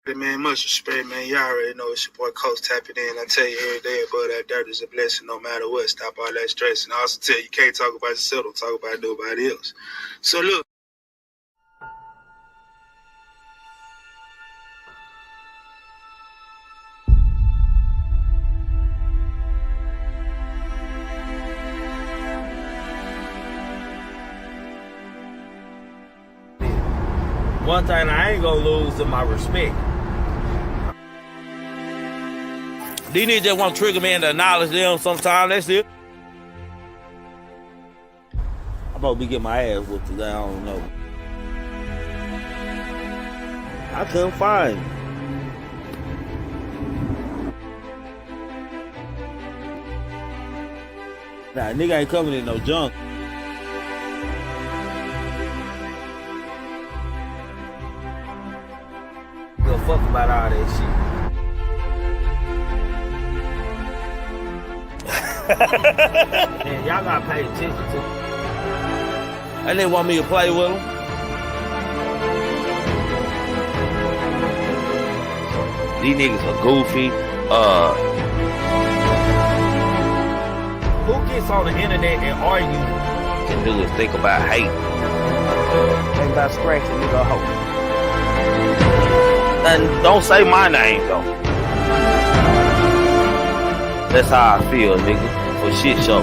Man, much respect, man. Y'all already know it's your boy Coach tapping in. I tell you every day, but that dirt is a blessing no matter what. Stop all that stress. And I also tell you can't talk about yourself, don't talk about nobody else. So look. One thing I ain't gonna lose is my respect. These niggas just want Triggaman to acknowledge them sometime. That's it. I'm about to be getting my ass whooped today. I don't know. I couldn't find him. Nah, nigga ain't coming in no junk. Go fuck about all that shit. Man, y'all gotta pay attention to it. And they want me to play with them. These niggas are goofy. Who gets on the internet and argue can do is think about hate. Think about scratching nigga hoe. And don't say my name though. That's how I feel, nigga. For shit show.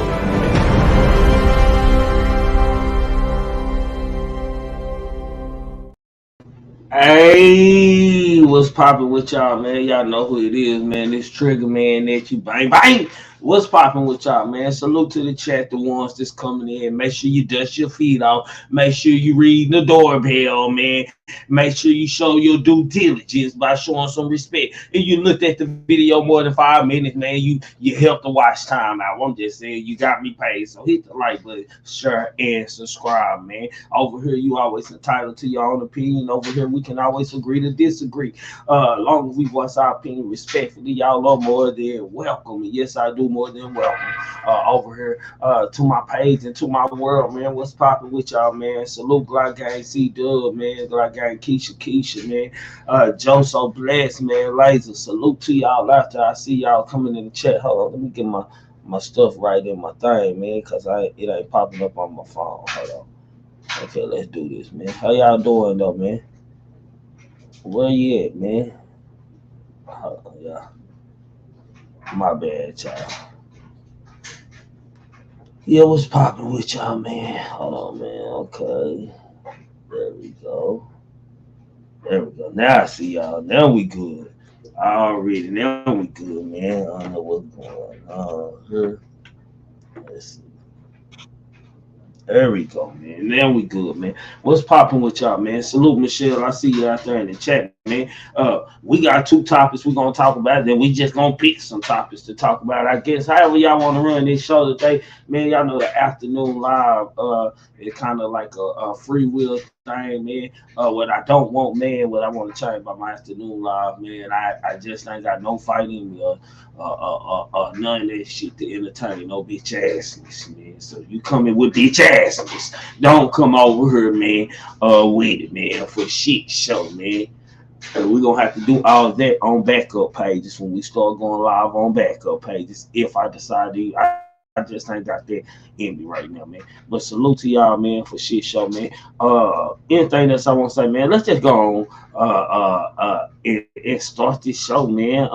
Hey, what's poppin' with y'all, man? Y'all know who it is, man. This Triggaman that you bang bang. What's poppin' with y'all, man? Salute to the chat, the ones that's coming in. Make sure you dust your feet off. Make sure you read the doorbell, man. Make sure you show your due diligence by showing some respect. If you looked at the video more than 5 minutes, man, you helped the watch time out. I'm just saying, you got me paid. So hit the like button, share, and subscribe, man. Over here, you always entitled to your own opinion. Over here, we can always agree to disagree. As long as we voice our opinion respectfully, y'all are more than welcome. And yes, I do more than welcome over here to my page and to my world, man. What's popping with y'all, man? Salute Glock Gang C-Dub, man. Glock Gang Keisha, man. Joe so blessed, man. Laser, salute to y'all after I see y'all coming in the chat. Hold on, let me get my stuff right in my thing, man, because it ain't popping up on my phone. Hold on. Okay, let's do this, man. How y'all doing, though, man? Where you at, man? Yeah. My bad, y'all. Yeah, what's popping with y'all, man? Hold on, man. Okay. There we go. There we go. Now I see y'all. Now we good. Already. Now we good, man. I don't know what's going on here. Let's see. There we go, man. Now we good, man. What's popping with y'all, man? Salute, Michelle. I see you out there in the chat, man. We got 2 topics we're going to talk about. Then we just going to pick some topics to talk about, I guess. However y'all want to run this show today, man, y'all know the afternoon live it's kind of like a free will thing, man. What I don't want, man, what I want to change about my afternoon live, man, I just ain't got no fighting none of that shit to entertain no bitch assness, man. So you coming with bitch assness, don't come over here, man, with it, man, for shit show, man. We're gonna have to do all of that on backup pages when we start going live on backup pages. If I decide to, I just ain't got that in me right now, man. But salute to y'all, man, for shit show, man. Anything else I want to say, man? Let's just go on and start this show, man.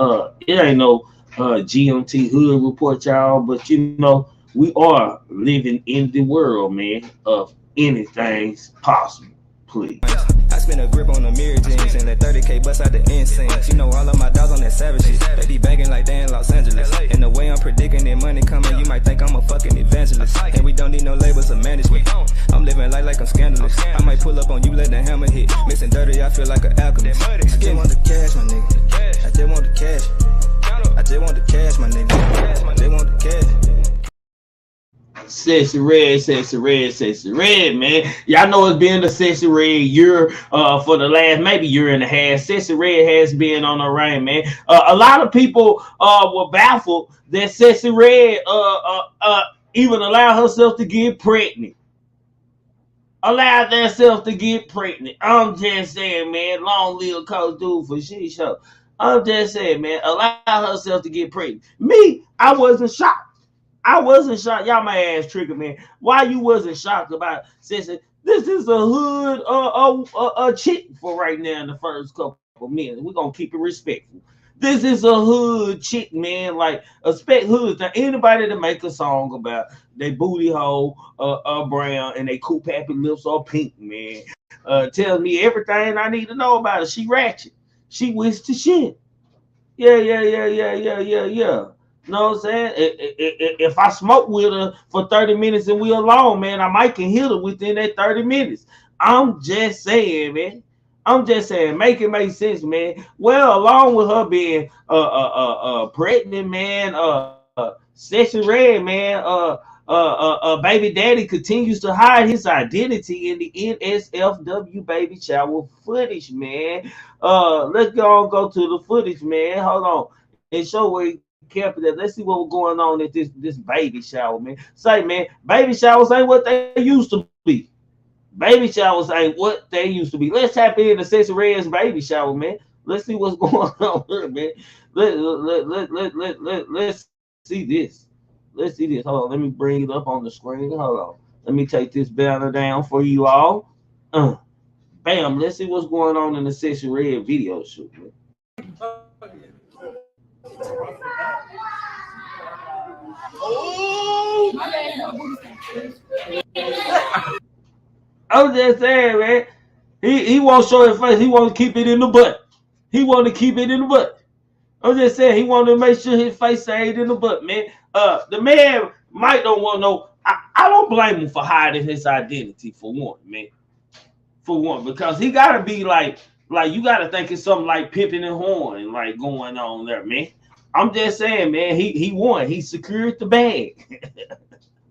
It ain't no GMT hood report, y'all, but you know we are living in the world, man, of anything's possible. Please. I spin a grip on the mirror jeans and let 30K bust out the incense. You know all of my dogs on that savage shit. They be banging like they in Los Angeles. And the way I'm predicting that money coming, you might think I'm a fucking evangelist. And we don't need no labels or management. I'm living life like I'm scandalous. I might pull up on you, let the hammer hit. Missing dirty, I feel like an alchemist. I just want the cash, my nigga. I just want the cash. I just want the cash, my nigga. I just want the cash. Sexy red, man. Y'all know it's been the Sexy Red year for the last maybe year and a half. Sexy Red has been on the reign, man. A lot of people were baffled that Sexy Red even allowed herself to get pregnant. Allow themselves to get pregnant. I'm just saying, man. Long live Coach Dude for shit show. I'm just saying, man. Allow herself to get pregnant. Me, I wasn't shocked. I wasn't shocked. Y'all my ass trigger, man. Why you wasn't shocked about Sexyy? This is a hood chick for right now in the first couple of minutes. We're gonna keep it respectful. This is a hood chick, man. Like expect hood. Now anybody to make a song about they booty hole brown and they coupe happy lips are pink, man. Tells me everything I need to know about her. She ratchet. She wish to shit. Yeah. Know what I'm saying? If I smoke with her for 30 minutes and we alone, man, I might can hit her within that 30 minutes. I'm just saying, man. I'm just saying, make it make sense, man. Well, along with her being pregnant, man, Sexyy Red, man, baby daddy continues to hide his identity in the NSFW baby shower footage, man. Let's go to the footage, man. Hold on and show where he kept it. Let's see what was going on at this baby shower, man. Say, man, baby showers ain't what they used to be. Baby showers ain't what they used to be. Let's tap into Sexyy Red's baby shower, man. Let's see what's going on here, man. Let's see this. Let's see this. Hold on. Let me bring it up on the screen. Hold on. Let me take this banner down for you all. Bam. Let's see what's going on in the Sexyy Red video shoot, man. I'm just saying, man. He won't show his face. He want to keep it in the butt. He want to keep it in the butt. I'm just saying, he want to make sure his face stayed in the butt, man. The man might don't want to know. I don't blame him for hiding his identity for one, man. For one, because he gotta be like you gotta think it's something like Pippin and Horn like going on there, man. I'm just saying, man. He won. He secured the bag.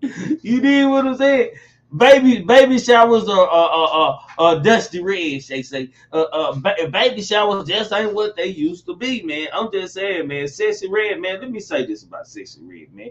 You did what I'm saying. Baby showers are dusty red, they say. Baby showers just ain't what they used to be, man. I'm just saying, man. Sexyy Red, man. Let me say this about Sexyy Red, man.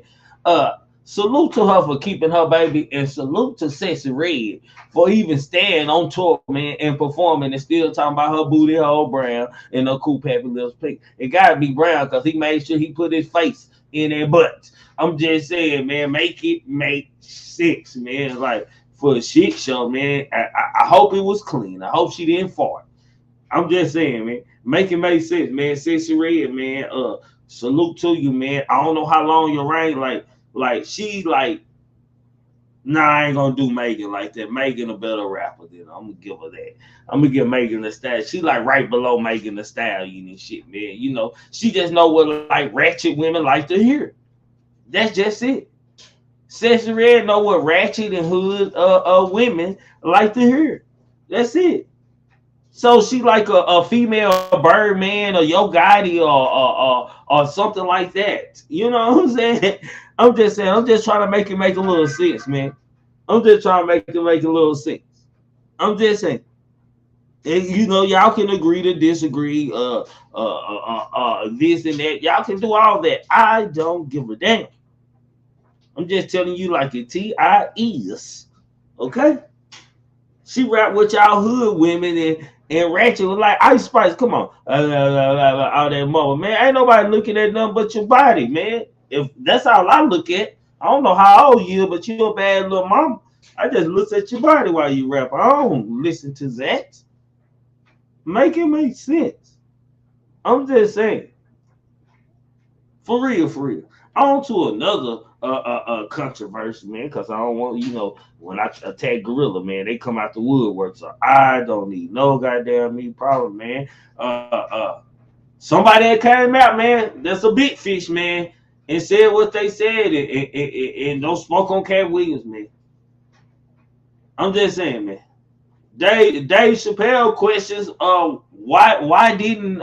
Salute to her for keeping her baby, and salute to Sexyy Red for even staying on tour, man, and performing and still talking about her booty hole brown and her coupe happy lips pink. It gotta be brown because he made sure he put his face in their butts. I'm just saying, man, make it make sense, man. Like for a shit show, man. I hope it was clean. I hope she didn't fart. I'm just saying, man. Make it make sense, man. Sexyy Red, man. Salute to you, man. I don't know how long your reign, like she like. Nah, I ain't gonna do Megan like that. Megan a better rapper than I'm gonna give her that. I'm gonna give Megan the style. She like right below Megan the Stallion and shit, man. You know, she just know what like ratchet women like to hear. That's just it. Sexyy Red know what ratchet and hood women like to hear. That's it. So she like a female Birdman or Yo Gotti or something like that. You know what I'm saying? I'm just saying. I'm just trying to make it make a little sense, man. I'm just trying to make it make a little sense. I'm just saying. And, you know, y'all can agree to disagree. This and that. Y'all can do all that. I don't give a damn. I'm just telling you like it is. Okay? She rap with y'all hood women and ratchet was like Ice Spice. Come on. All that mother, man. Ain't nobody looking at nothing but your body, man. If that's all I look at, I don't know how old you are, but you're a bad little mama. I just look at your body while you rap. I don't listen to that. Make it make sense. I'm just saying. For real. On to another controversy, man, because I don't want, you know, when I attack Gorilla, man, they come out the woodwork, so I don't need no goddamn me problem, man. Somebody that came out, man, that's a big fish, man, and said what they said, and don't smoke on Katt Williams, man. I'm just saying, man. Dave Chappelle questions, why didn't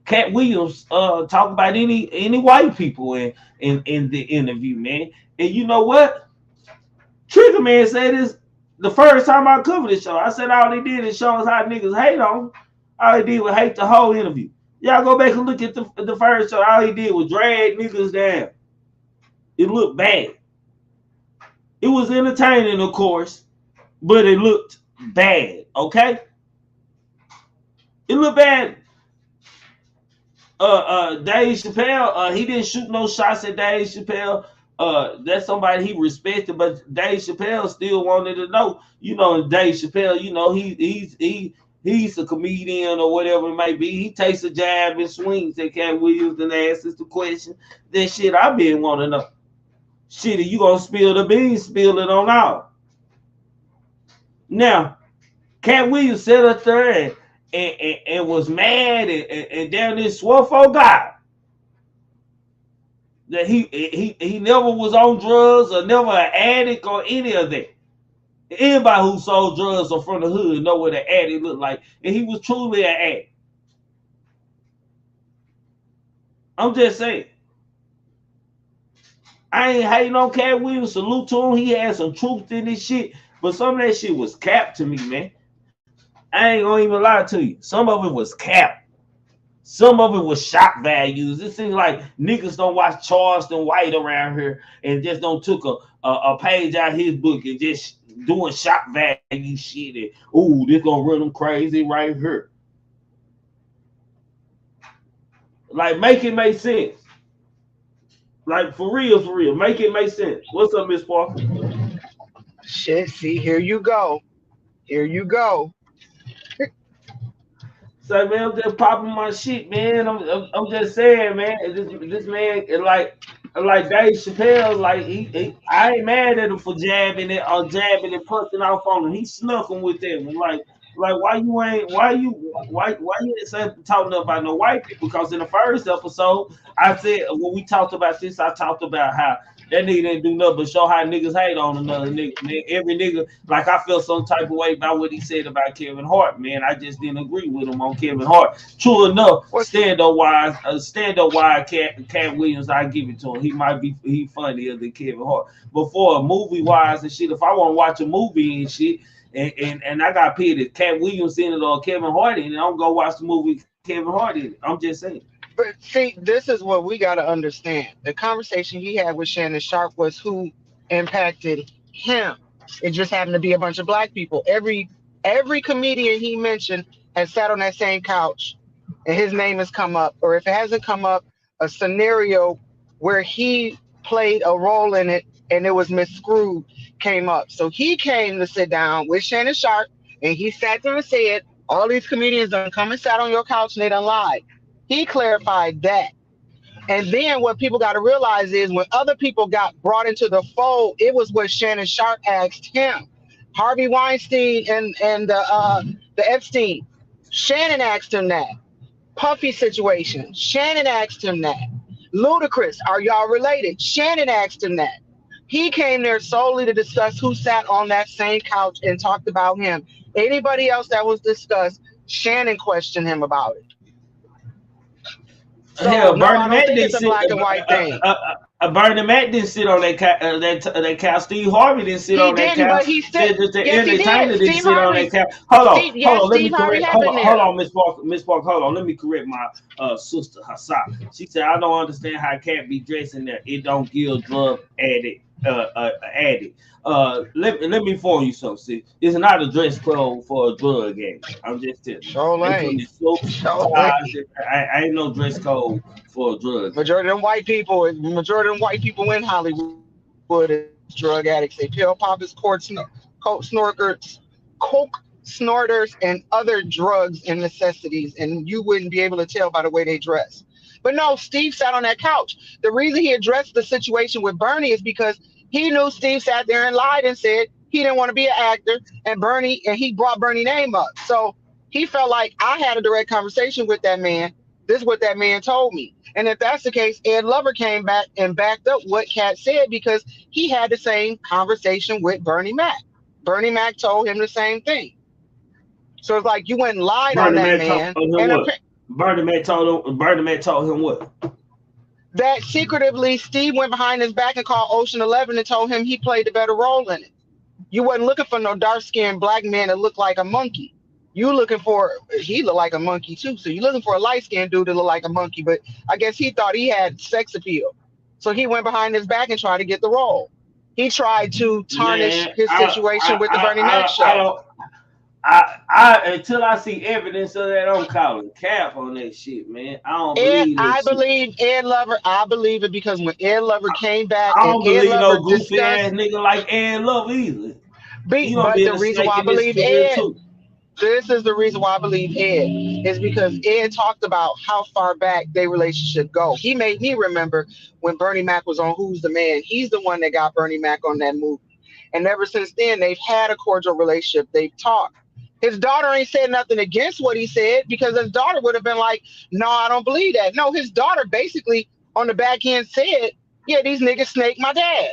Katt Williams talk about any white people in the interview, man? And you know what? Trigger Man said this the first time I covered this show. I said all they did is show us how niggas hate on. All they did was hate the whole interview. Y'all go back and look at the first show. All he did was drag niggas down. It looked bad. It was entertaining, of course. but it looked bad. Okay, it looked bad. Dave Chappelle, he didn't shoot no shots at Dave Chappelle. That's somebody he respected, but Dave Chappelle still wanted to know. You know, Dave Chappelle, you know, he's a comedian or whatever it may be. He takes a jab and swings at Katt Williams and asks the question. That shit I been want to know. Shit, if you gonna spill the beans, spill it on out. Now, Katt Williams sat up there and was mad and down this swore for God that he never was on drugs or never an addict or any of that. Anybody who sold drugs or from the hood know what an addict looked like, and he was truly an addict. I'm just saying. I ain't hating on Katt Williams. Salute to him. He had some truth in this shit, but some of that shit was capped to me, man. I ain't gonna even lie to you. Some of it was capped. Some of it was shock values. It seems like niggas don't watch Charleston White around here and just don't took a page out of his book and just doing shock value shit. And, ooh, this gonna run them crazy right here. Like, make it make sense. Like, for real, make it make sense. What's up, Miss Parker? Shit, see, here you go. Here you go. So, man, I'm just popping my shit, man. I'm just saying, man. This man, like Dave Chappelle, like I ain't mad at him for jabbing it or jabbing and punching off on him. He snuck him with them. And like why you ain't talking about no white people? Because in the first episode, I said when we talked about this, I talked about how that nigga didn't do nothing but show how niggas hate on another nigga. Man, every nigga, like I felt some type of way about what he said about Kevin Hart, man. I just didn't agree with him on Kevin Hart. True enough, stand-up wise, Katt Williams, I give it to him. He funnier than Kevin Hart. But for a movie wise and shit, if I want to watch a movie and shit, and I got pitted Katt Williams in it or Kevin Hart in it, I'm gonna go watch the movie Kevin Hart in it. I'm just saying. But see, this is what we got to understand. The conversation he had with Shannon Sharpe was who impacted him. It just happened to be a bunch of black people. Every comedian he mentioned has sat on that same couch and his name has come up. Or if it hasn't come up, a scenario where he played a role in it and it was miscrewed came up. So he came to sit down with Shannon Sharpe and he sat there and said, all these comedians done come and sat on your couch and they done lied. He clarified that. And then what people got to realize is when other people got brought into the fold, it was what Shannon Sharpe asked him. Harvey Weinstein and the Epstein. Shannon asked him that. Puffy situation. Shannon asked him that. Ludacris, are y'all related? Shannon asked him that. He came there solely to discuss who sat on that same couch and talked about him. Anybody else that was discussed, Shannon questioned him about it. So, hell, no, Bernie Mac didn't sit. Bernie Mac didn't sit on that couch. Steve Harvey didn't sit on that couch. But he said the entertainer didn't sit on that couch. Hold on. Let me correct. Hold on, Miss Parker. Hold on. Let me correct my sister Hassan. She said I don't understand how Katt be dressed in there. It don't give drug addict. Let me inform you something. See, it's not a dress code for a drug addict. I'm just telling you. I ain't no dress code for a drug. Majority of them white people in Hollywood is drug addicts. They pill poppers, coke snorters, and other drugs and necessities, and you wouldn't be able to tell by the way they dress. But no, Steve sat on that couch. The reason he addressed the situation with Bernie is because he knew Steve sat there and lied and said he didn't want to be an actor, and he brought Bernie's name up. So he felt like I had a direct conversation with that man. This is what that man told me. And if that's the case, Ed Lover came back and backed up what Katt said because he had the same conversation with Bernie Mac. Bernie Mac told him the same thing. So it's like you went and lied on that man. Bernie Mac told him what? That secretively Steve went behind his back and called Ocean 11 and told him he played the better role in it. You wasn't looking for no dark-skinned black man that looked like a monkey. He looked like a monkey too. So you're looking for a light-skinned dude that looked like a monkey, but I guess he thought he had sex appeal. So he went behind his back and tried to get the role. He tried to tarnish Man, his situation with the Bernie Mac I show. don't. I until I see evidence of that, I'm calling cap on that shit, man. I don't Ed, believe that I shit. believe Ed Lover. I believe it because when Ed Lover came back I and don't Ed believe Lover no goofy ass discussed, nigga like Ed Love either. He gonna but be the a reason snake why I in his believe career Ed, too. this is the reason why I believe Ed, is because Ed talked about how far back their relationship go. He made me remember when Bernie Mac was on Who's the Man. He's the one that got Bernie Mac on that movie. And ever since then, they've had a cordial relationship. They've talked. His daughter ain't said nothing against what he said because his daughter would have been like, no, I don't believe that. No, his daughter basically on the back end said, yeah, these niggas snake my dad.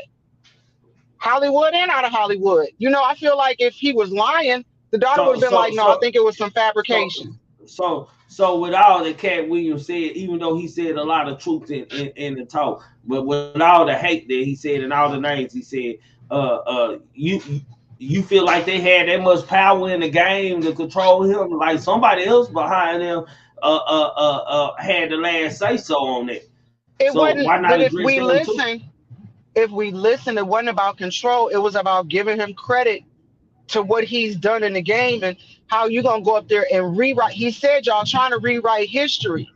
Hollywood and out of Hollywood. You know, I feel like if he was lying, the daughter would So have been so like, no, I so think it was some so fabrication. so with all that Katt Williams said, even though he said a lot of truth in the talk, but with all the hate that he said and all the names he said, you feel like they had that much power in the game to control him, like somebody else behind him had the last say so on it. It So why wasn't, not but address them too? if we listen, it wasn't about control. It was about giving him credit to what he's done in the game and how you gonna go up there and rewrite. He said y'all trying to rewrite history.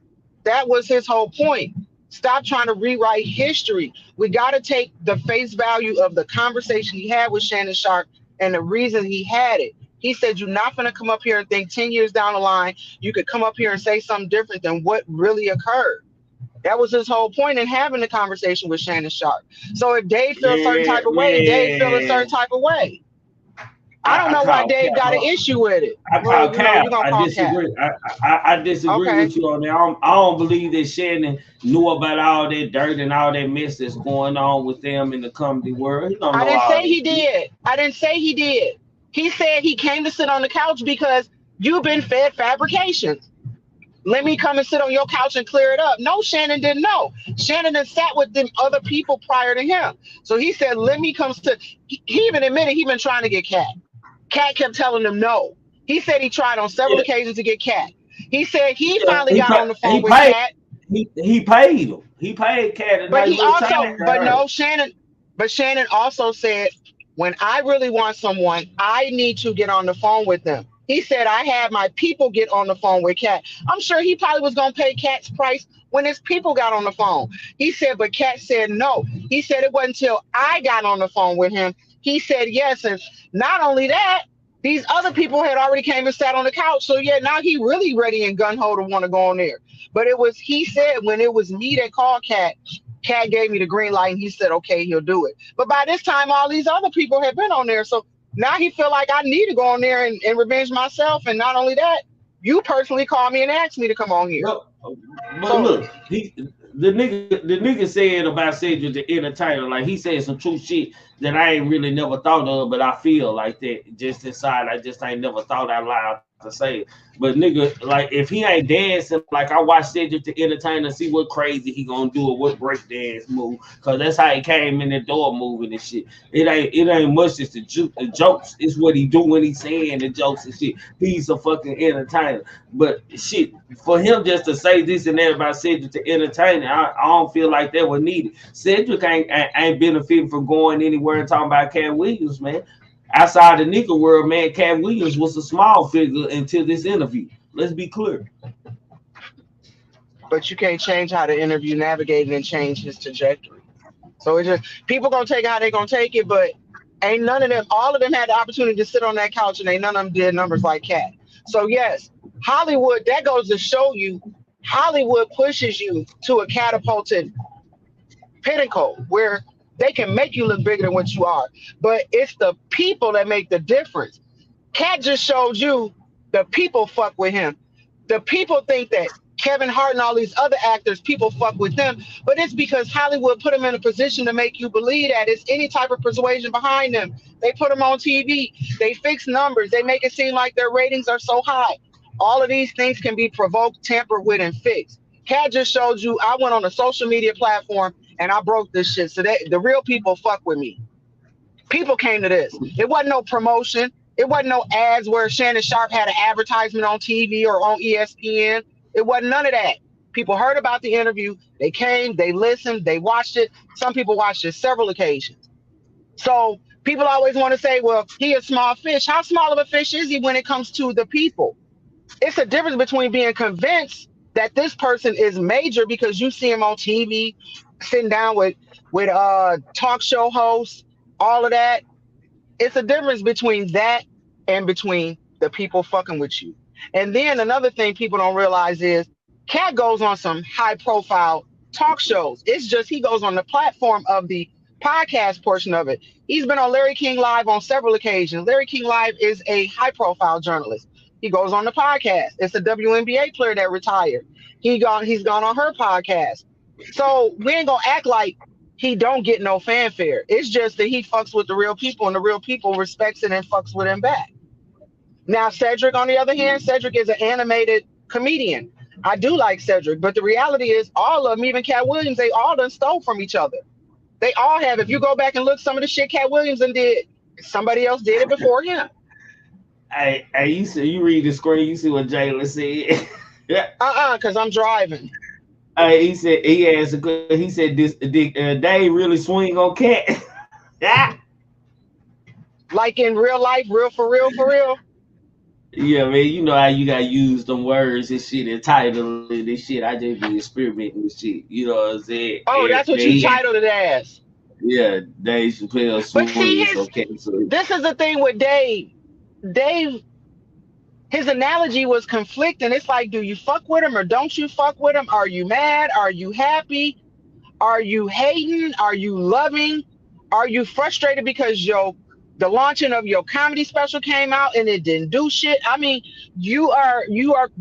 That was his whole point. Stop trying to rewrite history. We got to take the face value of the conversation he had with Shannon Sharp and the reason he had it. He said, you're not going to come up here and think 10 years down the line, you could come up here and say something different than what really occurred. That was his whole point in having the conversation with Shannon Sharp. So if Dave feels a certain type Man, of way, Dave feels a certain man, type of way. I don't I know why call Dave got an Cap. issue with it. I Well, call you know, you're Cap. going to I call Cap. disagree. I disagree Okay. with you on that. I don't believe that Shannon knew about all that dirt and all that mess that's going on with them in the comedy world. He don't I know didn't all say that he shit. did. I didn't say he did. He said he came to sit on the couch because you've been fed fabrications. Let me come and sit on your couch and clear it up. No, Shannon didn't know. Shannon had sat with them other people prior to him. So he said, let me come sit. He even admitted he been trying to get Katt. Katt kept telling him no. He said he tried on several Yeah, occasions to get Katt. He said he yeah. finally got on the phone He with paid. Katt. He paid him. He paid Cat a But nice he little time also, to but her. no, Shannon also said, when I really want someone, I need to get on the phone with them. He said, I had my people get on the phone with Katt. I'm sure he probably was going to pay Katt's price when his people got on the phone. He said, but Katt said no. He said it wasn't until I got on the phone with him. He said yes. And not only that, these other people had already came and sat on the couch. So yeah, now he really ready and gun ho to want to go on there. But it was, he said, when it was me that called Katt, Katt gave me the green light and he said, okay, he'll do it. But by this time, all these other people had been on there. So now he feel like I need to go on there and revenge myself. And not only that, you personally called me and asked me to come on here. But So look, the nigga said about Cedric the Entertainer, like he said some true shit that I ain't really never thought of, but I feel like that just inside. I just ain't never thought out loud to say it. But nigga, like if he ain't dancing, like I watch Cedric the Entertainer, see what crazy he gonna do or what break dance move, cause that's how he came in the door moving and shit. It ain't much just the jokes. It's what he do when he saying the jokes and shit. He's a fucking entertainer. But shit, for him just to say this and that about Cedric the Entertainer, I don't feel like that was needed. Cedric ain't benefiting from going anywhere and talking about Katt Williams, man. Outside the nigga world, man, Katt Williams was a small figure until this interview. Let's be clear. but you can't change how the interview navigated and change his trajectory. So it just, people gonna take it how they gonna take it, but ain't none of them, all of them had the opportunity to sit on that couch and ain't none of them did numbers like Katt. So yes, Hollywood, that goes to show you, Hollywood pushes you to a catapulted pinnacle where they can make you look bigger than what you are. But it's the people that make the difference. Katt just showed you the people fuck with him. The people think that Kevin Hart and all these other actors, people fuck with them, but it's because Hollywood put them in a position to make you believe that it's any type of persuasion behind them. They put them on TV, they fix numbers, they make it seem like their ratings are so high. All of these things can be provoked, tampered with, and fixed. Katt just showed you I went on a social media platform and I broke this shit. So the real people fuck with me. People came to this. It wasn't no promotion. It wasn't no ads where Shannon Sharp had an advertisement on TV or on ESPN. It wasn't none of that. People heard about the interview. They came, they listened, they watched it. Some people watched it several occasions. So people always want to say, well, he a small fish. How small of a fish is he when it comes to the people? It's a difference between being convinced that this person is major because you see him on TV, sitting down with talk show hosts, all of that. It's a difference between that and between the people fucking with you. And then another thing people don't realize is Cat goes on some high profile talk shows. It's just he goes on the platform of the podcast portion of it. He's been on Larry King Live on several occasions. Larry King Live is a high profile journalist. He goes on the podcast. It's a WNBA player that retired. He's gone on her podcast. So we ain't gonna act like he don't get no fanfare. It's just that he fucks with the real people and the real people respects it and fucks with him back. Now, Cedric, on the other hand, Cedric is an animated comedian. I do like Cedric, but the reality is all of them, even Katt Williams, they all done stole from each other. They all have. If you go back and look, some of the shit Katt Williams did, somebody else did it before him. Hey, you read the screen, you see what Jalen said. Because I'm driving. He said did Dave really swing on Cat? Yeah. Like in real life, real for real. Yeah, man, you know how you gotta use them words and shit and title it and shit. I just be experimenting with shit. You know what I'm saying? Oh, that's what you titled it as. Yeah, Dave Chappelle swing. This is the thing with Dave. Dave, his analogy was conflicting. It's like, do you fuck with him or don't you fuck with him? Are you mad? Are you happy? Are you hating? Are you loving? Are you frustrated because the launching of your comedy special came out and it didn't do shit? I mean, you are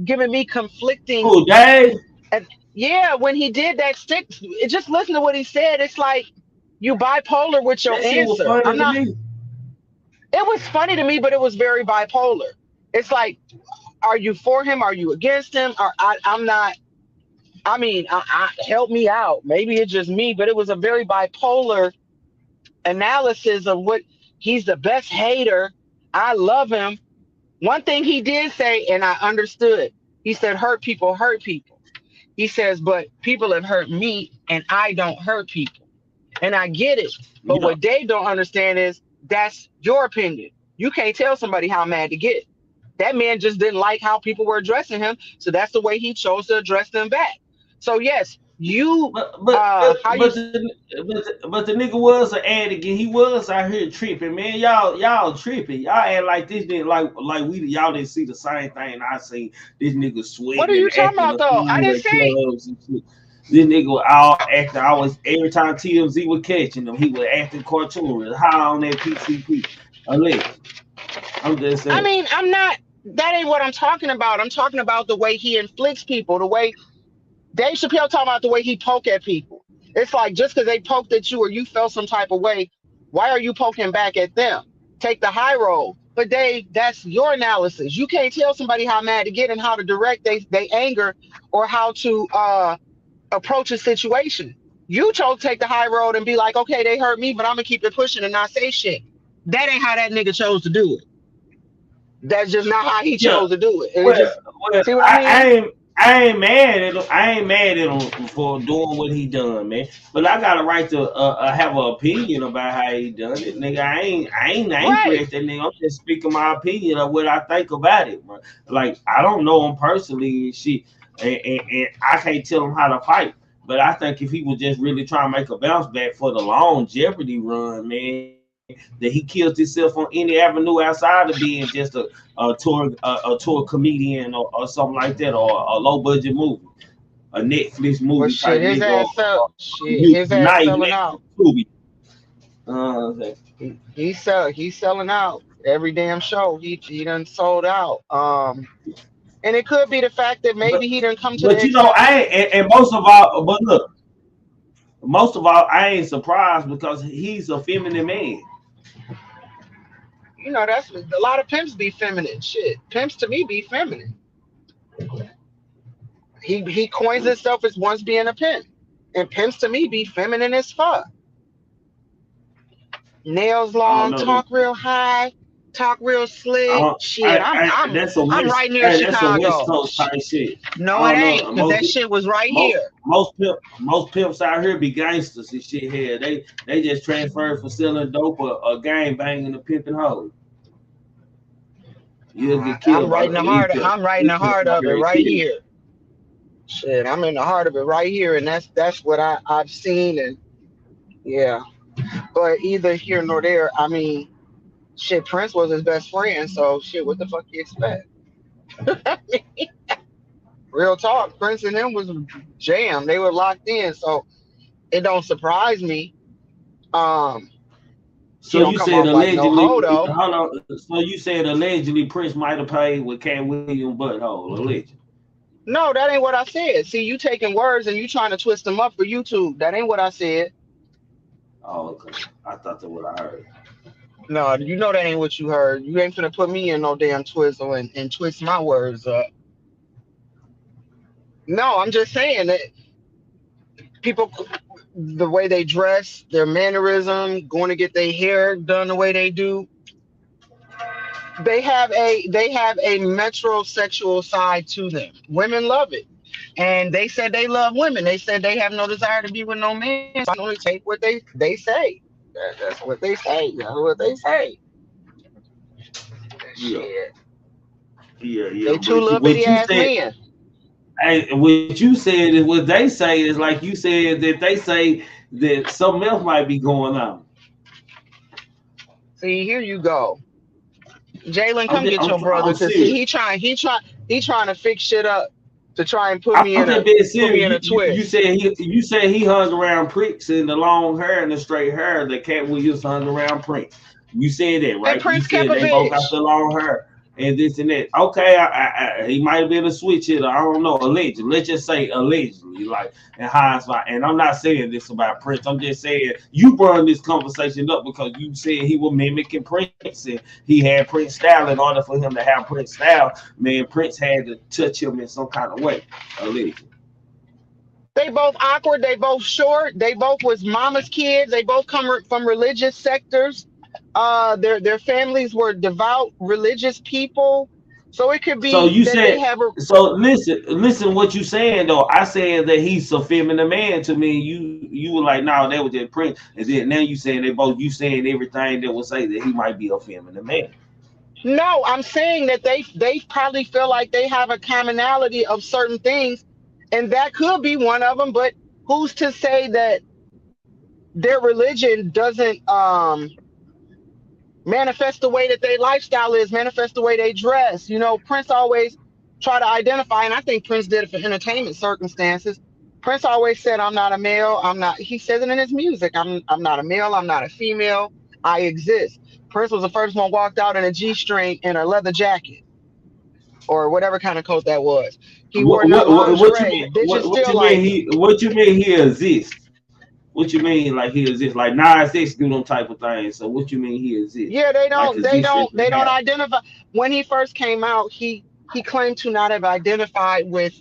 giving me conflicting. Oh, Dave. And yeah, when he did that stick, just listen to what he said. It's like you bipolar with your answer. I'm not. It was funny to me, but it was very bipolar. It's like, are you for him? Are you against him? Or I'm not. I mean, help me out. Maybe it's just me, but it was a very bipolar analysis of what he's the best hater. I love him. One thing he did say, and I understood, he said, hurt people hurt people. He says, but people have hurt me and I don't hurt people. And I get it. But what Dave don't understand is that's your opinion. You can't tell somebody how mad to get. That man just didn't like how people were addressing him. So that's the way he chose to address them back. So yes, but the nigga was an addict and he was out here tripping, man. Y'all tripping. Y'all act like this didn't y'all didn't see the same thing I seen. This nigga swinging. What are you talking about though? I didn't see. This nigga was all acting. Every time TMZ was catching him, he was acting cartoonish, high on that PCP. I'm just saying. I mean, I'm not. That ain't what I'm talking about. I'm talking about the way he inflicts people, the way Dave Chappelle talking about the way he poke at people. It's like just because they poked at you or you felt some type of way, why are you poking back at them? Take the high road. But Dave, that's your analysis. You can't tell somebody how mad to get and how to direct they anger or how to approach a situation. You chose to take the high road and be like, okay, they hurt me, but I'm gonna keep it pushing and not say shit. That ain't how that nigga chose to do it. That's just not how he chose to do it. See what I mean? I ain't mad at him. I ain't mad at him for doing what he done, man. But I got a right to have an opinion about how he done it, nigga. I ain't angry at that nigga. I'm just speaking my opinion of what I think about it, bro. Like I don't know him personally and shit, and I can't tell him how to fight. But I think if he was just really trying to make a bounce back for the long Jeopardy run, man, that he kills himself on any avenue outside of being just a tour comedian or something like that, or a low budget movie, a Netflix movie. Well, shit, his ass selling out. He's selling out every damn show. He done sold out. And it could be the fact that maybe he done come to. But most of all, I ain't surprised because he's a feminine man. You know, that's a lot of pimps be feminine. Shit, pimps to me be feminine. He coins himself as once being a pimp, and pimps to me be feminine as fuck. Nails long, talk real high, talk real slick. Shit, I'm right near That's a West Chicago. Coast type shit. No, I it don't ain't, know. because that shit was right here. Most pimps out here be gangsters and shit here. They just transferred for selling dope or gang banging and pimping hoes. You'll get killed by the elite pimp. I'm right in the heart of it right here. Shit, I'm in the heart of it right here, and that's what I've seen, and yeah. But either here nor there, I mean, shit, Prince was his best friend, so shit, what the fuck you expect? Real talk, Prince and him was jam. They were locked in, so it don't surprise me. So you said allegedly, hold on. So you said allegedly Prince might have paid with Katt Williams butthole, allegedly. No, that ain't what I said. See, you taking words and you trying to twist them up for YouTube. That ain't what I said. Oh, okay. I thought that's what I heard. No, you know that ain't what you heard. You ain't finna put me in no damn twizzle and twist my words up. No, I'm just saying that people, the way they dress, their mannerism, going to get their hair done the way they do, they have a metrosexual side to them. Women love it. And they said they love women. They said they have no desire to be with no man. So I only take what they say. That's what they say. That's what they say. Yeah. They two little bitty ass men. Hey, what you said is what they say is like you said that they say that something else might be going on. See, here you go. Jalen, come get your brother, because he trying to fix shit up to try and put me in a twist. You said he hung around Prince in the long hair and the straight hair. That Katt Williams hung around Prince. You said that, right? Prince you said they both got the long hair and this and that. Okay, he might have been a switch hitter. I don't know. Allegedly, let's just say allegedly, like in hindsight. And I'm not saying this about Prince. I'm just saying you brought this conversation up because you said he was mimicking Prince and he had Prince style. In order for him to have Prince style, man, Prince had to touch him in some kind of way. Allegedly. They both awkward. They both short. They both was mama's kids. They both come from religious sectors. Their families were devout religious people, so it could be. So you said. So listen, what you saying though? I said that he's a feminine man to me. You were like, no, that was just Prince, and then now you saying they both. You saying everything that would say that he might be a feminine man. No, I'm saying that they probably feel like they have a commonality of certain things, and that could be one of them. But who's to say that their religion doesn't manifest the way that their lifestyle is, manifest the way they dress? You know, Prince always try to identify, and I think Prince did it for entertainment circumstances. Prince always said, I'm not a male, he says it in his music, I'm not a male, I'm not a female, I exist. Prince was the first one walked out in a G-string and a leather jacket, or whatever kind of coat that was. He wore lingerie. What you mean he exists? What you mean, like he exists? Like Nas X do them type of things. So what you mean he exists? Yeah, they don't identify. When he first came out, he claimed to not have identified with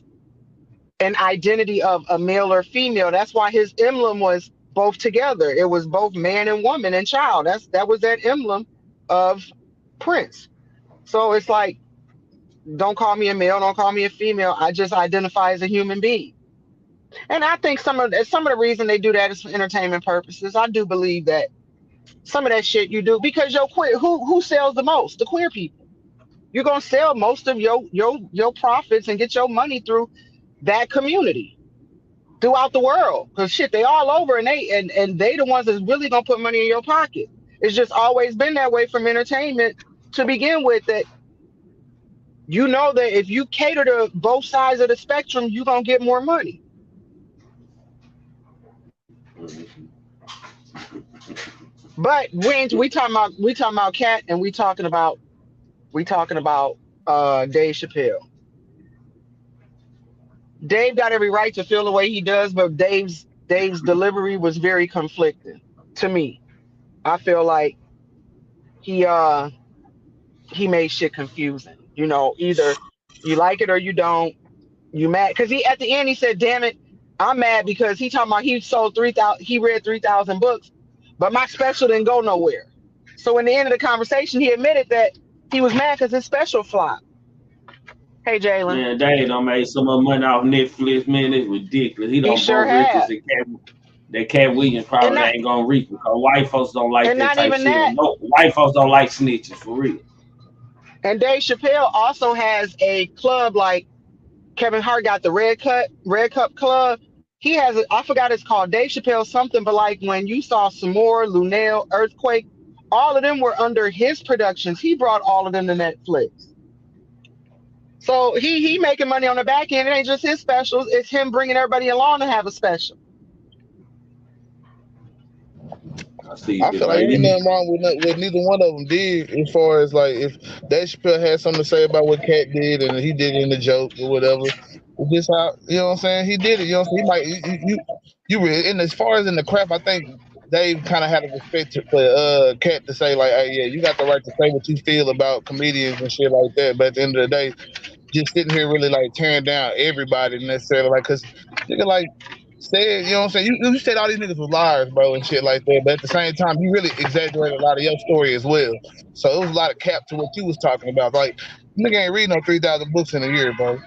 an identity of a male or female. That's why his emblem was both together. It was both man and woman and child. That was that emblem of Prince. So it's like, don't call me a male, don't call me a female. I just identify as a human being. And I think some of the reason they do that is for entertainment purposes. I do believe that some of that shit you do because your queer, who sells the most? The queer people. You're gonna sell most of your profits and get your money through that community throughout the world. Because shit, they all over, and they the ones that's really gonna put money in your pocket. It's just always been that way from entertainment to begin with. That you know that if you cater to both sides of the spectrum, you're gonna get more money. But when we talking about Katt, and we talking about Dave Chappelle. Dave got every right to feel the way he does, but Dave's delivery was very conflicting to me. I feel like he made shit confusing. You know, either you like it or you don't. You mad because at the end he said, "Damn it, I'm mad because he talking about he sold 3,000. He read 3,000 books, but my special didn't go nowhere." So in the end of the conversation, he admitted that he was mad because his special flopped. Hey, Jalen. Man, they done made so much money off Netflix, man. It's ridiculous. He He done sure broke records had. that Katt Williams And probably not, ain't gonna reach because white folks don't like and that not type even shit. that. No, white folks don't like snitches for real. And Dave Chappelle also has a club like Kevin Hart got the Red Cup Club. He has I forgot it's called Dave Chappelle something, but like when you saw Samore, Lunel, Earthquake, all of them were under his productions. He brought all of them to Netflix. So he making money on the back end. It ain't just his specials. It's him bringing everybody along to have a special. I see. I feel like ain't nothing wrong with neither one of them did, as far as like if Dave Chappelle had something to say about what Katt did and he did it in the joke or whatever. It's just how, you know what I'm saying? He did it. You know what I'm saying? He might you really, and as far as in the craft, I think Dave kind of had a respect for Katt to say like, hey, yeah, you got the right to say what you feel about comedians and shit like that. But at the end of the day, just sitting here really like tearing down everybody necessarily, like, cause nigga like said, you know what I'm saying? You said all these niggas was liars, bro, and shit like that. But at the same time, you really exaggerated a lot of your story as well. So it was a lot of cap to what you was talking about. Like, nigga ain't reading no 3,000 books in a year, bro.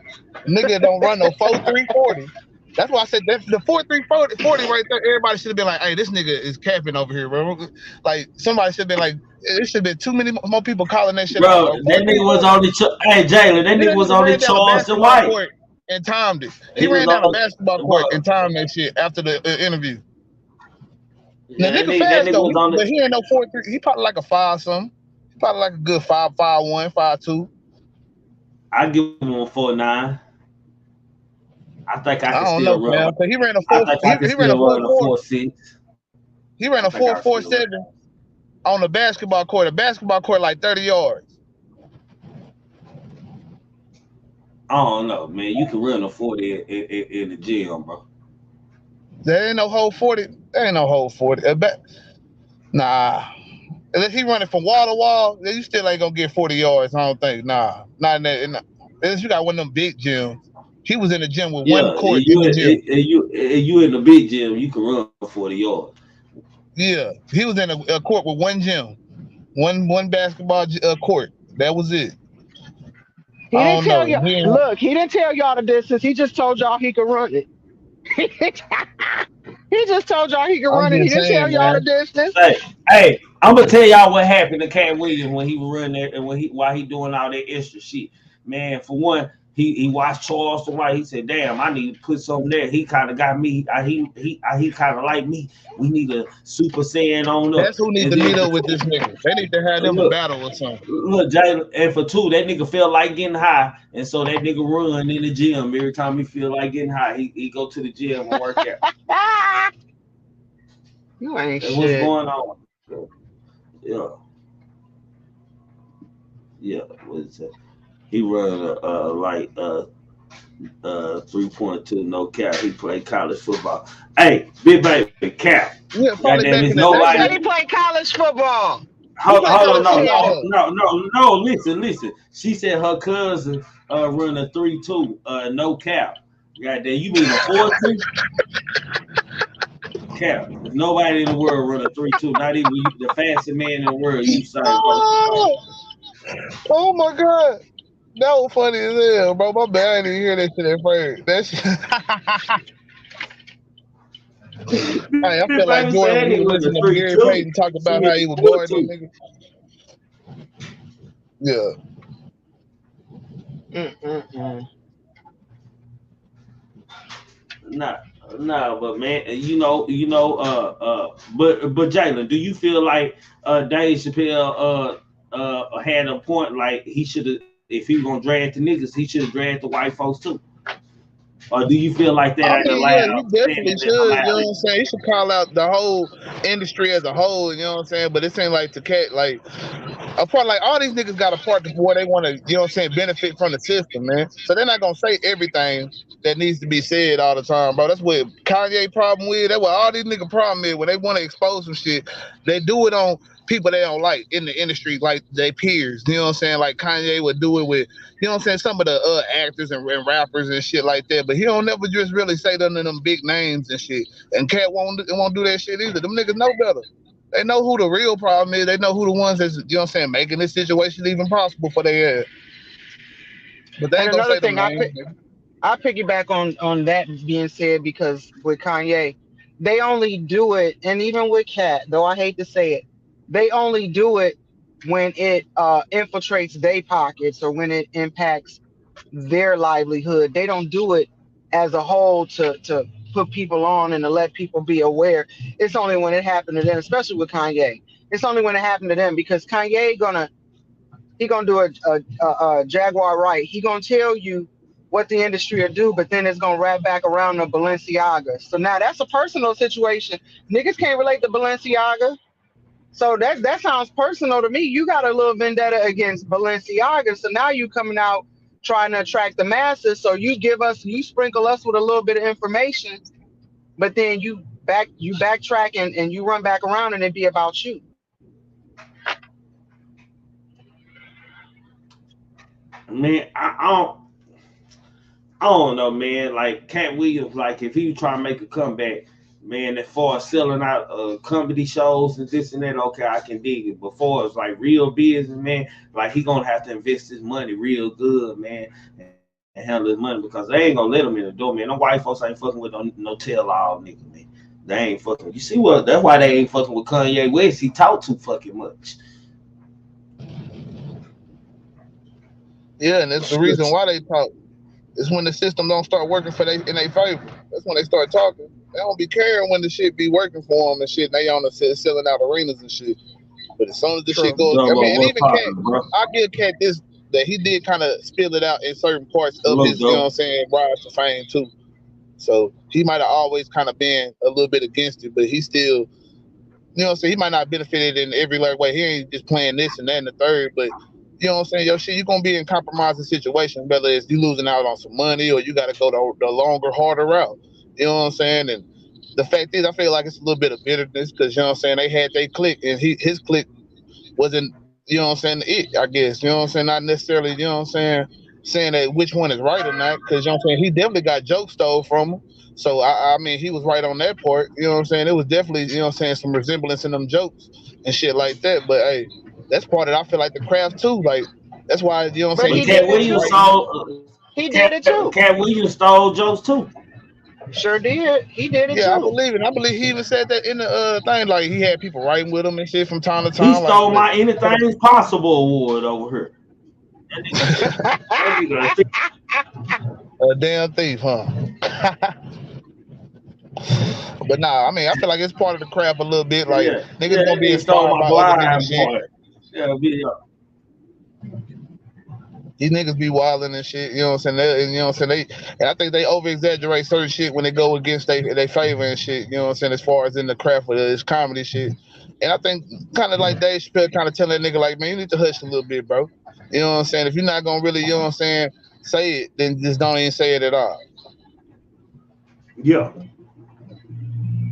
Nigga don't run no 4.340. That's why I said that the 4.340 right there. Everybody should have been like, "Hey, this nigga is capping over here, bro." Like somebody should have been like, "There should have been too many more people calling that shit out." Bro, that nigga was on the hey Jalen, that nigga was on the Charleston White and timed it. He ran down a basketball court and timed that shit after the interview. Now nigga fast though, but he ain't no 4.3. He probably like a 5 something. He probably like a good 5.51, 5.2. I give him a 4.9. I think I can still run. Man, he ran a 4.6. He ran a 4.47 on the basketball court. A basketball court like 30 yards. I don't know, man. You can run a 40 in the gym, bro. There ain't no whole 40. There ain't no whole 40. Nah. Unless he running from wall to wall, you still ain't gonna get 40 yards. I don't think. Nah. Not in that. Unless you got one of them big gyms. He was in the gym with one court in the gym. You in the big gym, you can run 40 yards. Yeah, he was in a court with one gym, one basketball court. That was it. He didn't tell y'all. Look, he didn't tell y'all the distance. He just told y'all he could run it. He just told y'all he could run it. He didn't tell y'all the distance. Hey, I'm gonna tell y'all what happened to Katt Williams when he was running there and while he doing all that extra shit. Man, for one, he watched Charleston White. He said, "Damn, I need to put something there." He kind of got me. He kind of like me. We need a Super Saiyan on up. That's who needs to meet up with this nigga. They need to have them a battle or something. Look, Jalen, and for two, that nigga feel like getting high, and so that nigga run in the gym every time he feel like getting high. He go to the gym and work out. You ain't shit. What's going on? Yeah. What is that? He run like 3.2 no cap. He played college football. Hey, big baby cap. Yeah, nobody. He played college football. Hold on, no. Listen. She said her cousin run a 3.2 no cap. Goddamn, you mean a 4.2? Cap. Nobody in the world run a 3.2. Not even you, the fastest man in the world. You say. Oh my god. That was funny as hell, bro. My bad, I didn't hear that shit at first. That shit. Hey, I feel like Jordan was listening to Gary Payton talk about how he was guarding nigga. Yeah. Nah, but man, but Jalen, do you feel like Dave Chappelle had a point like he should have, if he was gonna drag the niggas, he should have dragged the white folks too? Or do you feel like that? He definitely should. You know what I'm saying? He should call out the whole industry as a whole. You know what I'm saying? But it seems like to Katt, like a part, like all these niggas got a part where they want to, you know what I'm saying, benefit from the system, man. So they're not gonna say everything that needs to be said all the time, bro. That's what Kanye problem with. That's what all these niggas problem is. When they want to expose some shit, they do it on people they don't like in the industry, like their peers. You know what I'm saying? Like Kanye would do it with, you know what I'm saying, some of the actors and rappers and shit like that. But he don't never just really say none of them big names and shit. And Katt won't do that shit either. Them niggas know better. They know who the real problem is. They know who the ones that's, you know what I'm saying, making this situation even possible for their ass. But they And ain't gonna another say the thing, name. I piggyback on that being said, because with Kanye, they only do it, and even with Katt, though I hate to say it, they only do it when it infiltrates their pockets or when it impacts their livelihood. They don't do it as a whole to put people on and to let people be aware. It's only when it happened to them, especially with Kanye. It's only when it happened to them, because Kanye gonna do a Jaguar right. He gonna tell you what the industry will do, but then it's gonna wrap back around to Balenciaga. So now that's a personal situation. Niggas can't relate to Balenciaga. So that sounds personal to me. You got a little vendetta against Balenciaga. So now you coming out trying to attract the masses. So you sprinkle us with a little bit of information, but then you backtrack and you run back around and it be about you. Man, I don't know, man. Like Katt Williams, like if he was trying to make a comeback, man, as far as selling out comedy shows and this and that, okay, I can dig it. Before it's like real business, man, like he gonna have to invest his money real good, man, and handle his money, because they ain't gonna let him in the door, man. No white folks ain't fucking with no tell all nigga, man. They ain't fucking. You see what? That's why they ain't fucking with Kanye West. He talk too fucking much. Yeah, and that's the reason why they talk. It's when the system don't start working in their favor. That's when they start talking. They don't be caring when the shit be working for them and shit. And they on the selling out arenas and shit. But as soon as the shit goes, I mean, and even Katt, I give Katt this, that he did kind of spill it out in certain parts of his, you know what I'm saying, rise to fame too. So he might have always kind of been a little bit against it, but he still, you know what I'm saying, he might not benefited in every way. He ain't just playing this and that and the third, but you know what I'm saying, yo, shit, you're going to be in compromising situations, whether it's you losing out on some money or you got to go the longer, harder route. You know what I'm saying? And the fact is, I feel like it's a little bit of bitterness because, you know what I'm saying, they had their clique and his clique wasn't, you know what I'm saying, it, I guess. You know what I'm saying? Not necessarily, you know what I'm saying that which one is right or not, because, you know what I'm saying, he definitely got jokes stole from him. So, I mean, he was right on that part. You know what I'm saying? It was definitely, you know what I'm saying, some resemblance in them jokes and shit like that. But, hey, that's part of it. I feel like the craft too. Like that's why, you know what I'm saying. Katt Williams stole. He did it too. Katt Williams stole jokes too. Sure did. He did it too. I believe it. I believe he even said that in the thing. Like he had people writing with him and shit from time to time. He stole my Anything's Possible award over here. A damn thief, huh? But nah, I mean, I feel like it's part of the craft a little bit. Like niggas gonna be inspired by other niggas shit. These niggas be wilding and shit, you know what I'm saying? And you know what I'm saying? And I think they over exaggerate certain shit when they go against they favor and shit, you know what I'm saying, as far as in the craft of this comedy shit. And I think kind of like Dave Chappelle kind of telling that nigga like, man, you need to hush a little bit, bro. You know what I'm saying? If you're not gonna really, you know what I'm saying, say it, then just don't even say it at all. Yeah.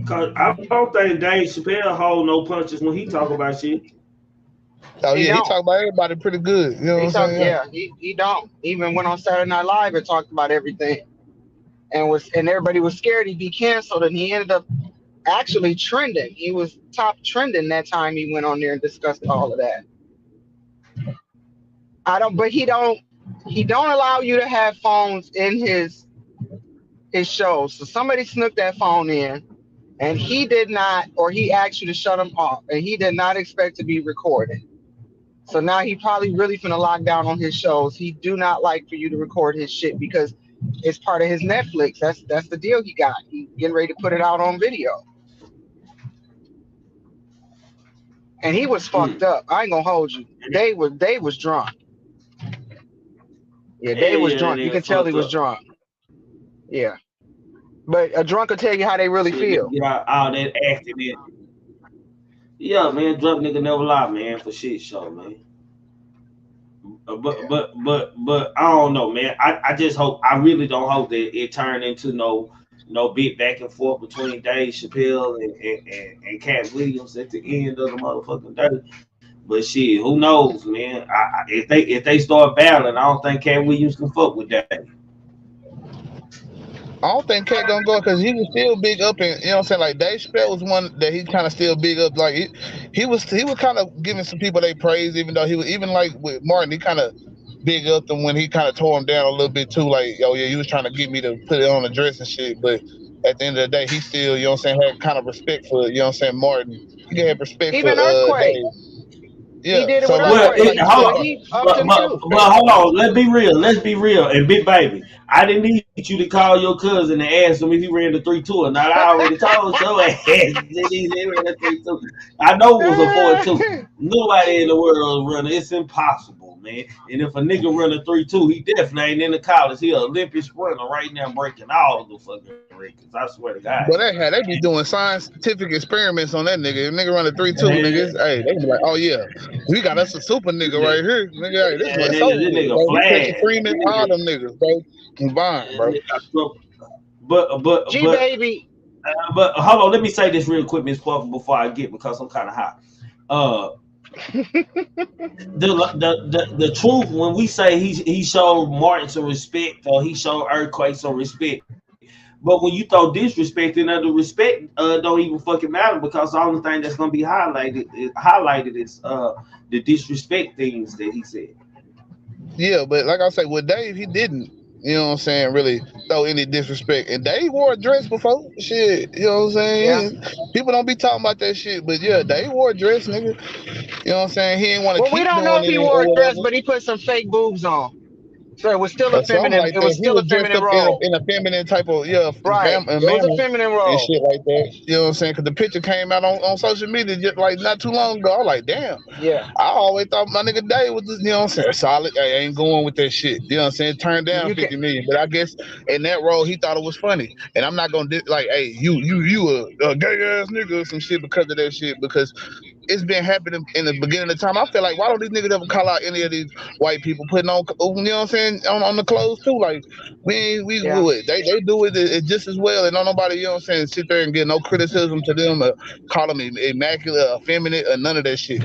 Cause I don't think Dave Chappelle hold no punches when he talk about shit. Oh yeah, he talk about everybody pretty good. You know what I'm saying? Yeah, he don't. Even went on Saturday Night Live and talked about everything, and everybody was scared he'd be canceled, and he ended up actually trending. He was top trending that time he went on there and discussed all of that. He don't allow you to have phones in his shows. So somebody snooked that phone in, and he did not, or he asked you to shut him off, and he did not expect to be recorded. So now he probably really finna lock down on his shows. He do not like for you to record his shit because it's part of his Netflix. That's the deal he got. He getting ready to put it out on video. And he was fucked up. I ain't gonna hold you. They was drunk. Yeah, they was drunk. You can tell he was drunk. Yeah. But a drunk will tell you how they really feel. Yeah, all that acting in. Yeah, man, drunk nigga never lie, man, for shit show, man. But I don't know, man. I just hope, I really don't hope that it turned into no bit back and forth between Dave Chappelle and Katt Williams at the end of the motherfucking day. But shit, who knows, man? If they start battling, I don't think Katt Williams can fuck with that. I don't think Katt gonna go because he was still big up, and you know what I'm saying. Like Dave Chappelle was one that he kind of still big up. Like he was kind of giving some people they praise, even though he was even like with Martin, he kind of big up them when he kind of tore him down a little bit too. Like, oh yeah, he was trying to get me to put it on the dress and shit. But at the end of the day, he still, you know what I'm saying, had kind of respect for, you know what I'm saying, Martin. He had respect Even for Earthquake. Dave. Yeah. He did it So with Well, Earthquake. hold on. He upped him too. But hold on. Let's be real. Let's be real. And Big Baby, I didn't need you to call your cousin and ask him if he ran the 3-2 or not. I already told your ass that he ran the 3-2. I know it was a 4-2. Nobody in the world is running. It's impossible, man. And if a nigga run a 3-2, he definitely ain't in the college. He an Olympic sprinter right now, breaking all the fucking records. I swear to God. But they be doing scientific experiments on that nigga. If nigga run a 3-2, niggas, hey, they be like, oh yeah, we got us a super nigga right here. Nigga, hey, this nigga so this nigga flag. Freeman, all them niggas, bro. Combined, bro. But G baby. But hold on, let me say this real quick, Miss Puff, before I get, because I'm kind of hot. The truth, when we say he showed Martin some respect or he showed Earthquake some respect, but when you throw disrespect in under respect, don't even fucking matter, because the only thing that's gonna be highlighted is the disrespect things that he said. Yeah, but like I say, with Dave, he didn't, you know what I'm saying, really throw any disrespect. And Dave wore a dress before. Shit, you know what I'm saying? Yeah. People don't be talking about that shit, but yeah, Dave wore a dress, nigga. You know what I'm saying? He didn't want to keep doing it. Well, we don't know if he wore a dress, but he put some fake boobs on. So it was still a feminine. Like it was still a feminine role. In a feminine type of right. It was a feminine role and shit like that. You know what I'm saying? Because the picture came out on social media just like not too long ago. I was like, damn. Yeah. I always thought my nigga Dave was, you know what I'm saying, solid. I ain't going with that shit. You know what I'm saying? Turned down 50 million, but I guess in that role he thought it was funny. And I'm not gonna like, hey, you a gay ass nigga or some shit because of that shit, because it's been happening in the beginning of the time. I feel like, why don't these niggas ever call out any of these white people putting on, you know what I'm saying, on the clothes too? Like, we do it. They do it just as well, and don't nobody, you know what I'm saying, sit there and get no criticism to them or call them immaculate or effeminate or none of that shit.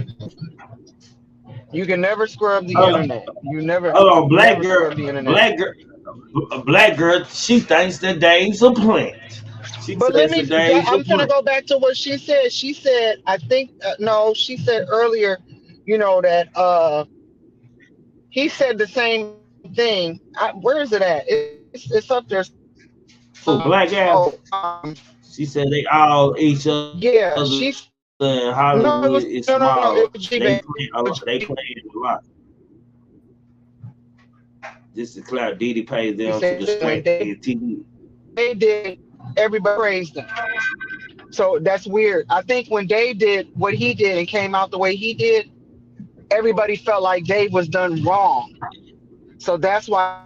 You can never scrub the internet. You never. Oh, black girl, she thinks that Dave's a plant. But I'm gonna go back to what she said. She said, I think, no, she said earlier, you know, that he said the same thing. Where is it at? It's up there. So black guy. She said they all each other. Yeah, Hollywood is small. They play a lot. This is cloud. Diddy pays them for the strength of TV. They did. Everybody praised him. So that's weird. I think when Dave did what he did and came out the way he did, everybody felt like Dave was done wrong. So that's why I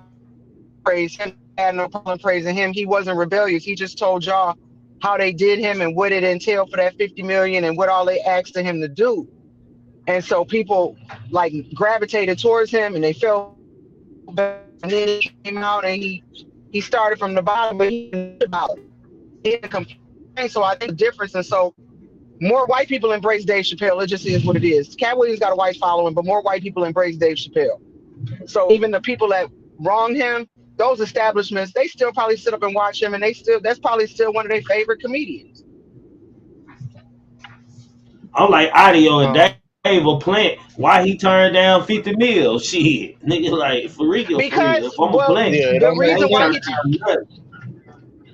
praised him. I had no problem praising him. He wasn't rebellious. He just told y'all how they did him and what it entailed for that 50 million and what all they asked of him to do. And so people like gravitated towards him and they felt bad. And then he came out and he started from the bottom, but he didn't about it. He didn't complain. So I think the difference, and so more white people embrace Dave Chappelle. It just is what it is. Katt Williams got a white following, but more white people embrace Dave Chappelle. So even the people that wronged him, those establishments, they still probably sit up and watch him, and that's probably still one of their favorite comedians. I'm like Audio and Dave a plant. Why he turned down 50 mil? Shit, nigga, like for real. Because if I'm a plant, the reason why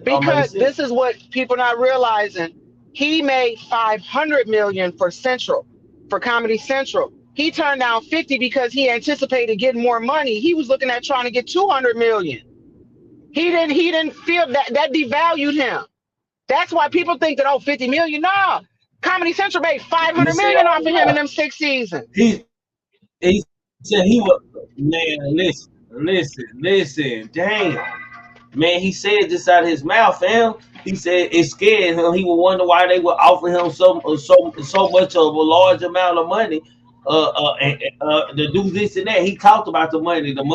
because this is what people not realizing. He made $500 million for Comedy Central. He turned down 50 because he anticipated getting more money. He was looking at trying to get 200 million. He didn't feel that devalued him. That's why people think that 50 million. No, Comedy Central made 500 million off of him in them 6 seasons. He said he was, man. Listen, damn. Man, he said this out of his mouth, fam. He said it scared him. He would wonder why they would offer him so much of a large amount of money to do this and that. He talked about the money that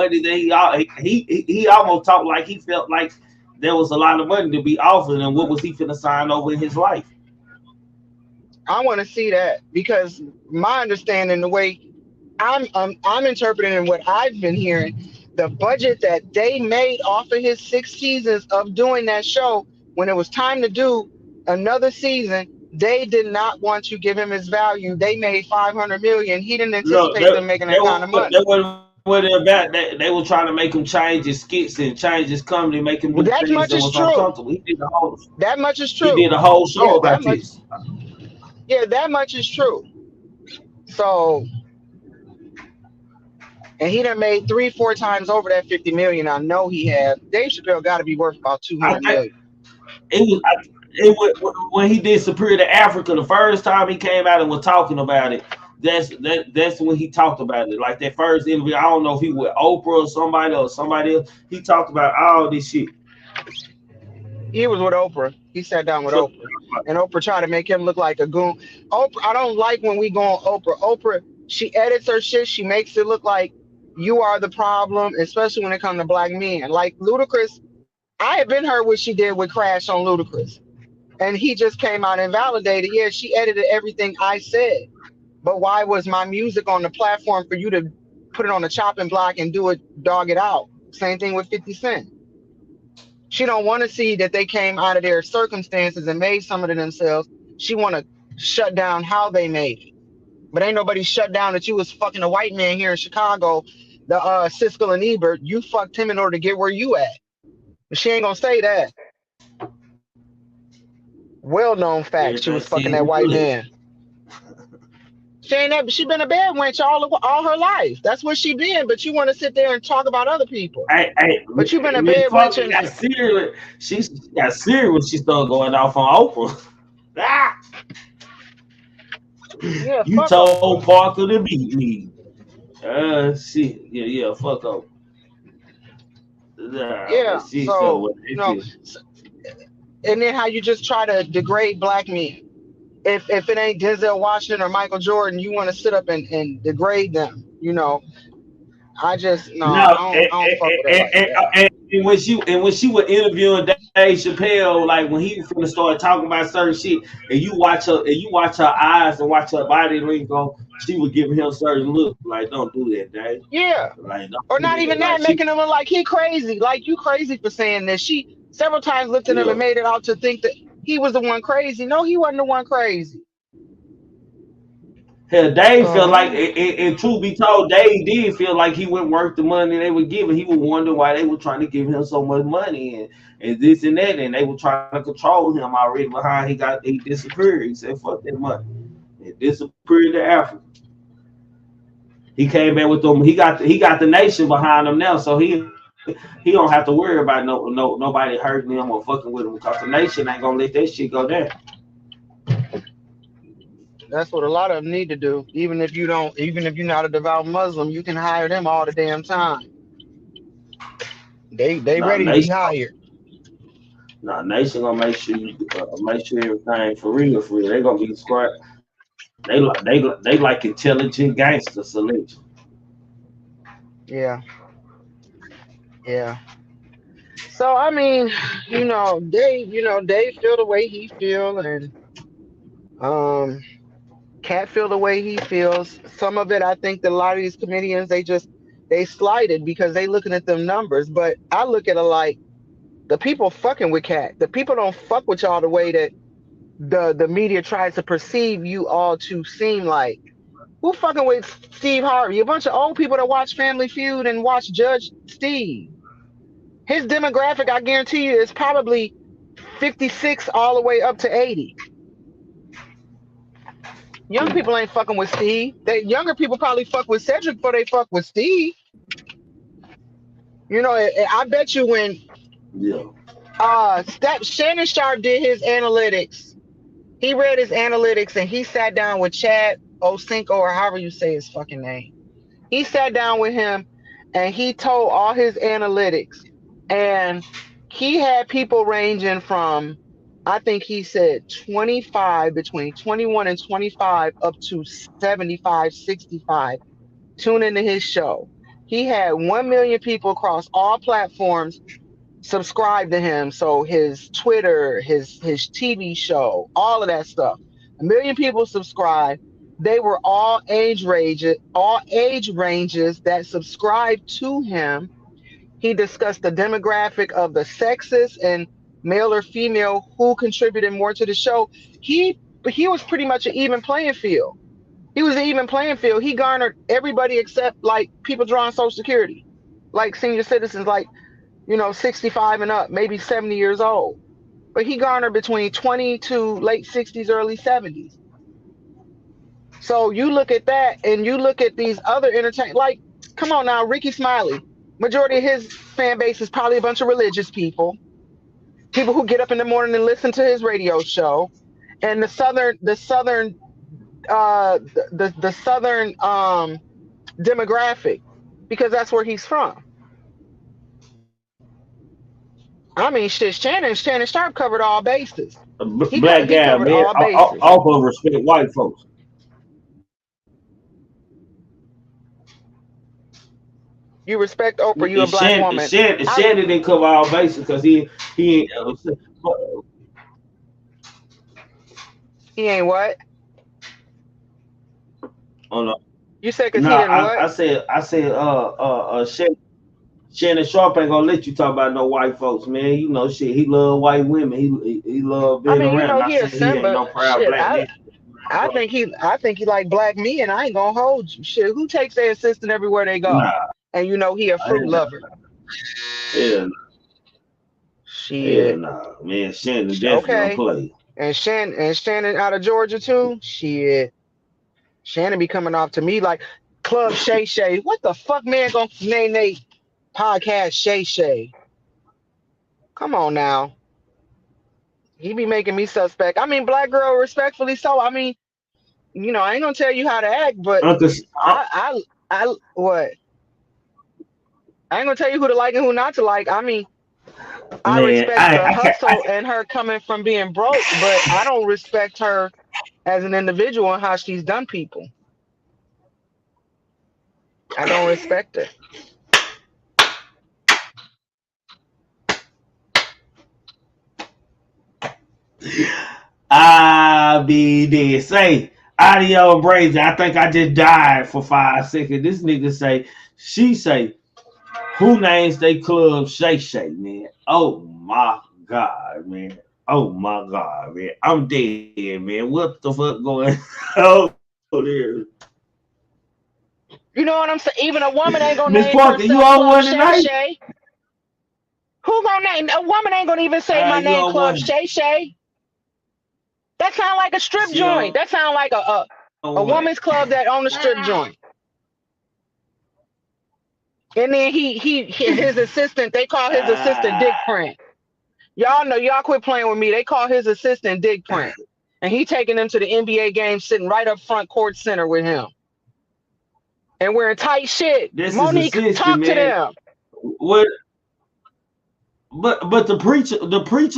he almost talked like he felt like there was a lot of money to be offered, and what was he finna sign over in his life? I want to see that, because my understanding, the way I'm interpreting and what I've been hearing, the budget that they made off of his 6 seasons of doing that show, when it was time to do another season, they did not want to give him his value. They made 500 million. He didn't No, anticipate them making that kind of money. they were about. They were trying to make him change his skits and change his comedy, make him Well, do that things much that is was true. uncomfortable. That much is He true. did a whole show Yeah, that about much. this. Yeah, that much is true. So, and he done made 3-4 times over that 50 million. I know he had. Dave Chappelle got to be worth about I 200 think million. it was. It was when he did Superior to Africa. The first time he came out and was talking about it. That's when he talked about it. Like that first interview. I don't know if he was Oprah or somebody else. He talked about all this shit. He was with Oprah. He sat down with So, Oprah, and Oprah tried to make him look like a goon. Oprah, I don't like when we go on Oprah. Oprah, she edits her shit. She makes it look like you are the problem, especially when it comes to black men. Like Ludacris, I have been heard what she did with Crash on Ludacris, and he just came out and validated. Yeah, she edited everything I said, but why was my music on the platform for you to put it on the chopping block and do it, dog it out? Same thing with 50 Cent. She don't want to see that they came out of their circumstances and made some of it themselves. She want to shut down how they made it. But ain't nobody shut down that you was fucking a white man here in Chicago, the Siskel and Ebert. You fucked him in order to get where you at. But she ain't gonna say that. Well known fact, she everything was fucking seems that to white glitch. man. She ain't that. She been a bad wench all her life. That's where she been. But you want to sit there and talk about other people. Hey, But you been a Miss bad wench Funky and got serious. She got serious when she started going off on Oprah. Ah, yeah, you fuck told Oprah. Parker to beat me. Shit. Yeah, fuck Oprah. Nah, Yeah. but she so So what you it know, is. and then how you just try to degrade black men. If it ain't Denzel Washington or Michael Jordan, you want to sit up and degrade them. You know, I just no, No, I don't fuck with her like that. and when she was interviewing Dave Chappelle, like when he was finna start talking about certain shit, and you watch her eyes and watch her body link on, she was giving him certain looks like, "Don't do that, Dave." Yeah, Like, don't or do not that. even Like that, she, making him look like he crazy, like you crazy for saying this. She several times looked at him yeah. and made it out to think that he was the one crazy. No, he wasn't the one crazy. Hell, Dave So felt like, he, and truth be told, Dave did feel like he wasn't worth the money they were giving. He would wonder why they were trying to give him so much money and this and that, and they were trying to control him already behind he disappeared. He said, "Fuck that money." He disappeared to Africa. He came back with them. He got the nation behind him now, so he don't have to worry about nobody hurting him or fucking with him because the nation ain't gonna let that shit go down. that's what a lot of them need to do. Even if you're not a devout Muslim, you can hire them all the damn time. They Nah, ready to be nation, hired. nation gonna make sure everything for real, for real. They gonna be square. They like intelligent gangster selection. Yeah, yeah. So I mean, they feel the way he feel, and um, Cat feel the way he feels. Some of it, I think, that a lot of these comedians they slighted because they looking at them numbers. But I look at it like the people fucking with Cat. The people don't fuck with y'all the way that the media tries to perceive you all to seem like. Who fucking with Steve Harvey? A bunch of old people that watch Family Feud and watch Judge Steve. His demographic, I guarantee you, is probably 56 all the way up to 80. Young people ain't fucking with Steve. Younger people probably fuck with Cedric before they fuck with Steve. I bet you when Yeah. Shannon Sharp did his analytics, he read his analytics and he sat down with Chad Osinko, or however you say his fucking name. He sat down with him and he told all his analytics. And he had people ranging from, I think he said 25, between 21 and 25, up to 75, 65, tune into his show. He had 1 million people across all platforms subscribe to him. So his Twitter, his TV show, all of that stuff. 1 million people subscribed. They were all age ranges that subscribed to him. He discussed the demographic of the sexes and male or female who contributed more to the show. He was pretty much an even playing field. He was an even playing field. He garnered everybody except like people drawing Social Security, like senior citizens, like 65 and up, maybe 70 years old. But he garnered between 20 to late 60s, early 70s. So you look at that and you look at these other entertainment, like, come on now, Ricky Smiley. Majority of his fan base is probably a bunch of religious people who get up in the morning and listen to his radio show. And the southern demographic, because that's where he's from. I mean, shit, Shannon Sharp covered all bases. Black guy, man, all of respect white folks. You respect Oprah, you a black woman. Shannon didn't cover all bases because he ain't. He ain't what? Oh no. You said because he didn't what? I said, Shannon Sharp ain't gonna let you talk about no white folks, man. Shit. He love white women. He love being around. He a simba. No proud shit, black man. I think he like black me, and I ain't gonna hold you. Shit, who takes their assistant everywhere they go? Nah. And he a fruit lover. Yeah. Shit. Yeah, nah, man. Shannon definitely gonna play. And Shannon out of Georgia too. Shit. Shannon be coming off to me like Club Shay Shay. What the fuck, man? Gonna name they podcast Shay Shay? Come on now. He be making me suspect. I mean, black girl, respectfully so. I mean, I ain't gonna tell you how to act, but I what? I ain't gonna tell you who to like and who not to like. I mean, I respect the hustle and her coming from being broke, but I don't respect her as an individual and how she's done people. I don't respect her. I be there. Say, audio brazen. I think I just died for 5 seconds. This nigga she say, who names they club Shay Shay, man? Oh my God, man. Oh my God, man. I'm dead, man. What the fuck going on there? You know what I'm saying? Even a woman ain't gonna Miss name Parker, you on one tonight? Shay. Who gonna name? A woman ain't gonna even say my name, Club Shay Shay. That sound like a strip joint. That sound like a woman's club that own a strip joint. And then his assistant, they call his assistant Dick Print. Y'all quit playing with me. They call his assistant Dick Print. And he taking them to the NBA game, sitting right up front court center with him. And wearing tight shit. Monique, talk to them. What? But the preacher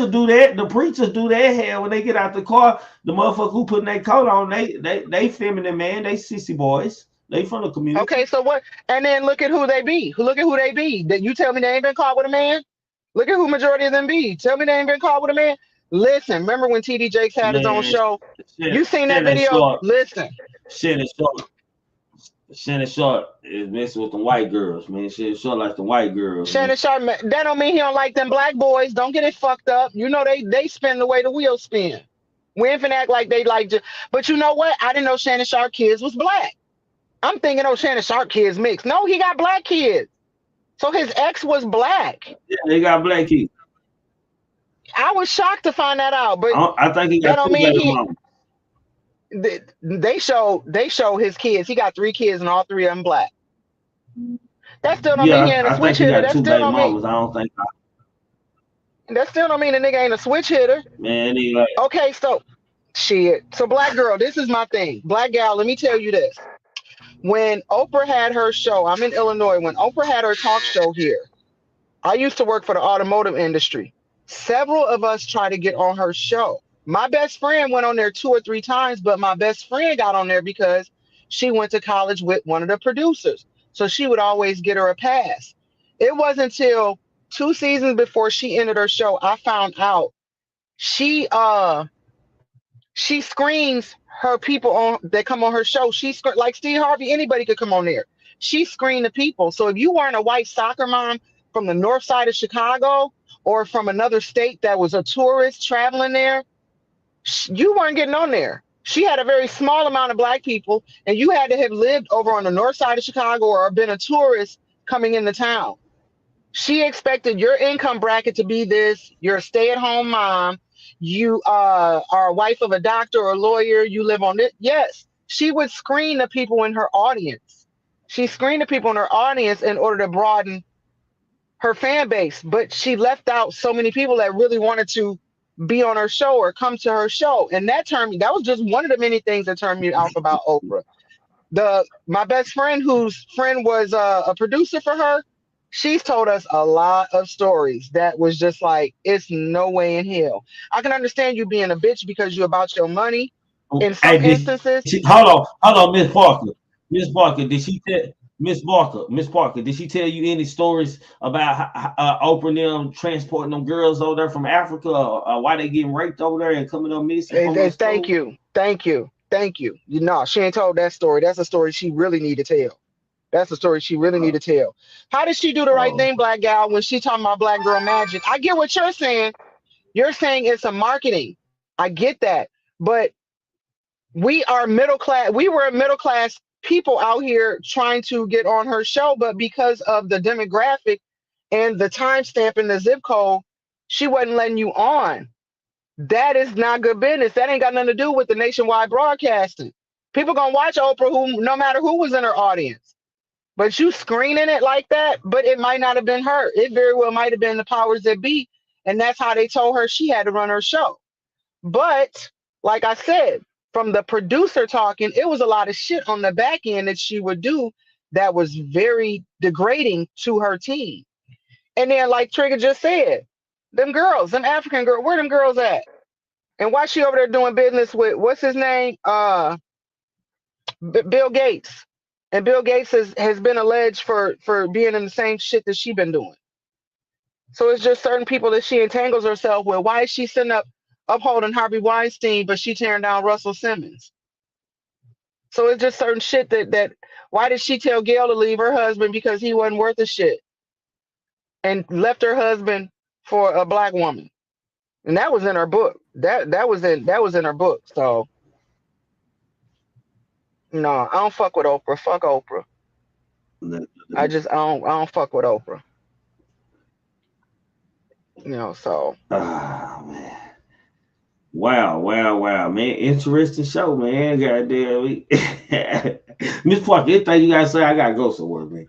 do that. The preachers do that hell when they get out the car. The motherfucker who putting their coat on, they feminine, man. They sissy boys. They from the community. Okay, so what? And then look at who they be. Look at who they be. That you tell me they ain't been caught with a man? Look at who majority of them be. Tell me they ain't been caught with a man? Listen, remember when TD Jakes had his own show? You seen that video? Short. Listen. Shannon Sharp is messing with the white girls, man. Shannon Sharp like the white girls. Shannon Sharp, that don't mean he don't like them black boys. Don't get it fucked up. They spin the way the wheels spin. We ain't finna act like they like just. But you know what? I didn't know Shannon Sharp kids was black. I'm thinking, Shannon Sharp kids mixed. No, he got black kids. So his ex was black. Yeah, he got black kids. I was shocked to find that out, but I think he got they show his kids. He got 3 kids and all 3 of them black. That still don't mean he ain't a switch hitter. That still don't mean. That still don't mean the nigga ain't a switch hitter. Man, okay, so shit. So black girl, this is my thing. Black gal, let me tell you this. When Oprah had her show, I'm in Illinois. When Oprah had her talk show here, I used to work for the automotive industry. Several of us tried to get on her show. My best friend went on there 2 or 3 times, but my best friend got on there because she went to college with one of the producers. So she would always get her a pass. It wasn't until 2 seasons before she ended her show, I found out she screens her people that come on her show. Like Steve Harvey, anybody could come on there. She screened the people. So if you weren't a white soccer mom from the north side of Chicago or from another state that was a tourist traveling there, you weren't getting on there. She had a very small amount of black people, and you had to have lived over on the north side of Chicago or been a tourist coming into town. She expected your income bracket to be this. You're a stay-at-home mom. You are a wife of a doctor or a lawyer. You live on it. Yes, she would screen the people in her audience. She screened the people in her audience in order to broaden her fan base, but she left out so many people that really wanted to be on her show or come to her show. And that was just one of the many things that turned me off about Oprah. My best friend, whose friend was a producer for her, she's told us a lot of stories that was just like, it's no way in hell. I can understand you being a bitch because you're about your money in some instances. Hold on, Miss Parker. Miss Parker, did she tell Miss Parker, did she tell you any stories about Oprah and them transporting them girls over there from Africa, why they getting raped over there and coming up missing? Thank you. You know, she ain't told that story. That's a story she really need to tell. How did she do the right thing, black gal, when she talking about black girl magic? I get what you're saying. You're saying it's a marketing. I get that. But we are middle class. We were middle class people out here trying to get on her show, but because of the demographic and the timestamp and the zip code, she wasn't letting you on. That is not good business. That ain't got nothing to do with the nationwide broadcasting. People gonna watch Oprah who, no matter who was in her audience. But you screening it like that, but it might not have been her. It very well might have been the powers that be, and that's how they told her she had to run her show. But like I said, from the producer talking, it was a lot of shit on the back end that she would do that was very degrading to her team. And then, like Trigger just said, them girls, them African girls, where them girls at? And why she over there doing business with, what's his name? Bill Gates. And Bill Gates has been alleged for being in the same shit that she been doing. So it's just certain people that she entangles herself with. Why is she sitting up upholding Harvey Weinstein, but she tearing down Russell Simmons? So it's just certain shit that why did she tell Gail to leave her husband because he wasn't worth a shit and left her husband for a black woman? And that was in her book. That was in her book. So no, I don't fuck with Oprah. Fuck Oprah. I don't fuck with Oprah. You know, so man. Wow, man. Interesting show, man. Goddamn. Miss Parker, anything you gotta say? I gotta go somewhere, man.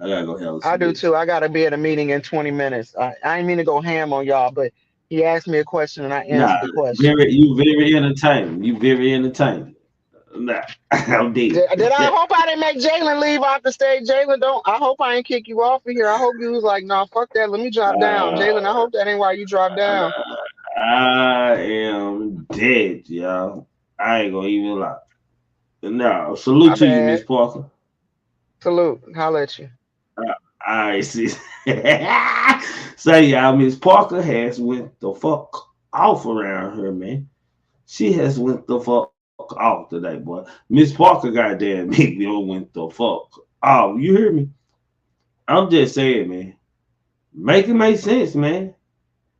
I gotta go help. I do too. I gotta be at a meeting in 20 minutes. I ain't mean to go ham on y'all, but he asked me a question and I answered the question. You very entertaining. Nah, I'm dead. Did I hope I didn't make Jalen leave off the stage? Jalen, I hope I ain't kick you off of here. I hope you was like, nah, fuck that. Let me drop down. Jalen, I hope that ain't why you drop down. I am dead, y'all. I ain't gonna even lie. No, salute to you, Miss Parker. Salute. Holla at you. I see. Say, y'all, Miss Parker has went the fuck off around her, man. She has went the fuck off today, boy. Miss Parker, goddamn, me went the fuck off. You hear me? I'm just saying, man. Make it make sense, man.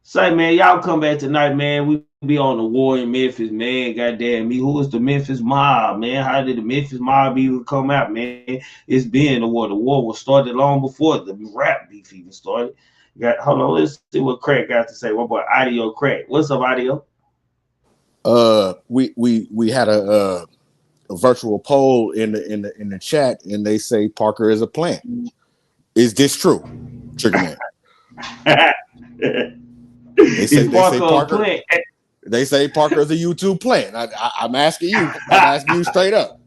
Say, man, y'all come back tonight, man. We be on the war in Memphis, man. Goddamn me. Who is the Memphis mob, man? How did the Memphis mob even come out, man? It's been the war. The war was started long before the rap beef even started. Hold on, let's see what Crack got to say. What about Audio Crack? What's up, Audio? We had a virtual poll in the chat, and they say Parker is a plant. Is this true, Triggerman? They say Parker is a YouTube plant. I'm asking you. I'm asking you straight up.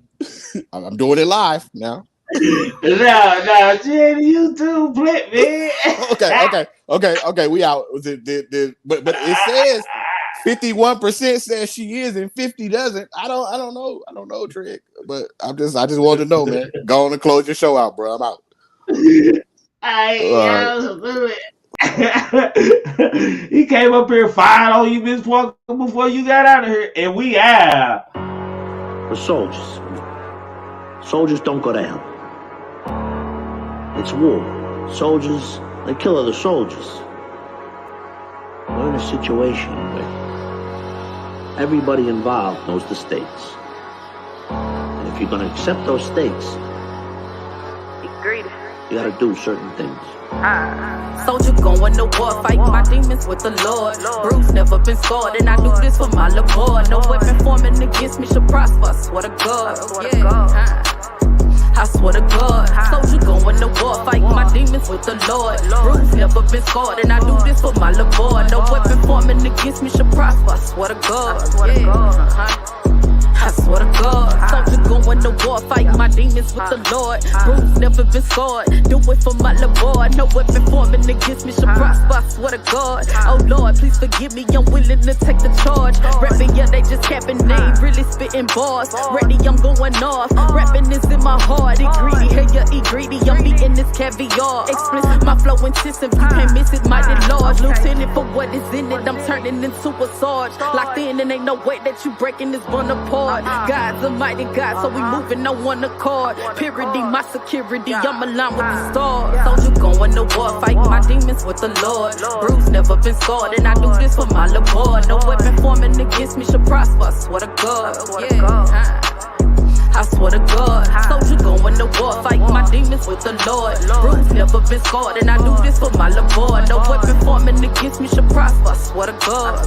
I'm doing it live now. No, Jenny, YouTube plant, man. Okay. We out. But it says 51% says she is and 50 doesn't. I don't know, Trick. But I just wanted to know, man. Go on and close your show out, bro. I'm out. He came up here fired on you, Miss Parker, before you got out of here, and we out. The soldiers don't go down. It's war. Soldiers They kill other soldiers. We're in a situation where everybody involved knows the stakes. And if you're going to accept those stakes, you got to do certain things. Soldier going to war, fight my demons with the Lord. Bruce never been scored, and I do this for my Lord. No weapon forming against me shall prosper. I swear to God. I swear to God. Soldier going to war, fight my demons with the Lord. Bruce never been scored, and I do this for my Lord. No weapon forming against me shall prosper. I swear to God. I swear to God, soldier going to war, fight my demons with the Lord. Bruce never been scored, do it for my Lord. No weapon forming against me shall prosper, I swear to God. Oh Lord, please forgive me, I'm willing to take the charge. Rapping, yeah, they just capping, they ain't really spitting bars. Ready, I'm going off, rapping is in my heart. Eat greedy, hey, yeah, eat greedy, I'm eating this caviar. Explicit, my flow intensive, you can't miss it, mighty large. Lieutenant for what is in it, I'm turning into a sarge. Locked in and ain't no way that you breaking this bun apart. God's a mighty God, so we moving on one accord. Purity, my security, I'm aligned with the stars. Soldier going to war, fight my demons with the Lord. Bruce never been scored, and I do this for my Lord. No weapon forming against me shall prosper. I swear to God. I swear to God, soldier going to war, fight my demons with the Lord. Bruce never been scored, and I do this for my Lord. No weapon forming against me shall prosper. I swear to God.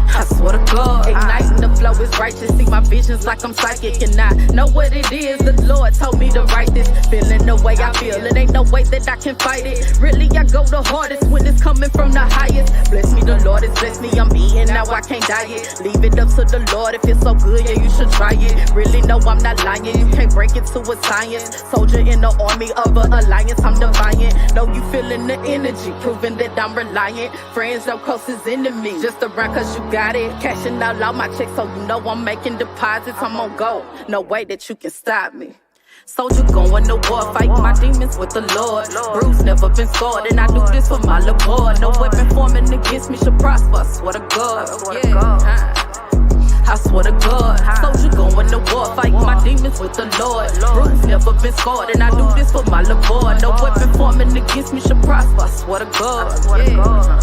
I swear to God, igniting the flow is righteous. See my visions like I'm psychic, and I know what it is. The Lord told me to write this. Feeling the way I feel, it ain't no way that I can fight it. Really, I go the hardest when it's coming from the highest. Bless me, the Lord has blessed me. I'm eating now, I can't diet. Leave it up to the Lord. If it's so good, yeah, you should try it. Really, no, I'm not lying. You can't break it to a science. Soldier in the army of an alliance, I'm defiant. Know you feeling the energy, proving that I'm reliant. Friends, no closest enemy, just around cause you got it. Cashing out all my checks, so you know I'm making deposits. I'm on go, no way that you can stop me. Soldier going to war, fight my demons with the Lord. Bruce never been scored, and I do this for my Lord. No weapon forming against me shall prosper. I swear to God. I swear to God, soldier going to war, fight my demons with the Lord. Bruce never been scored, and I do this for my Lord. No weapon forming against me shall prosper. I swear to God.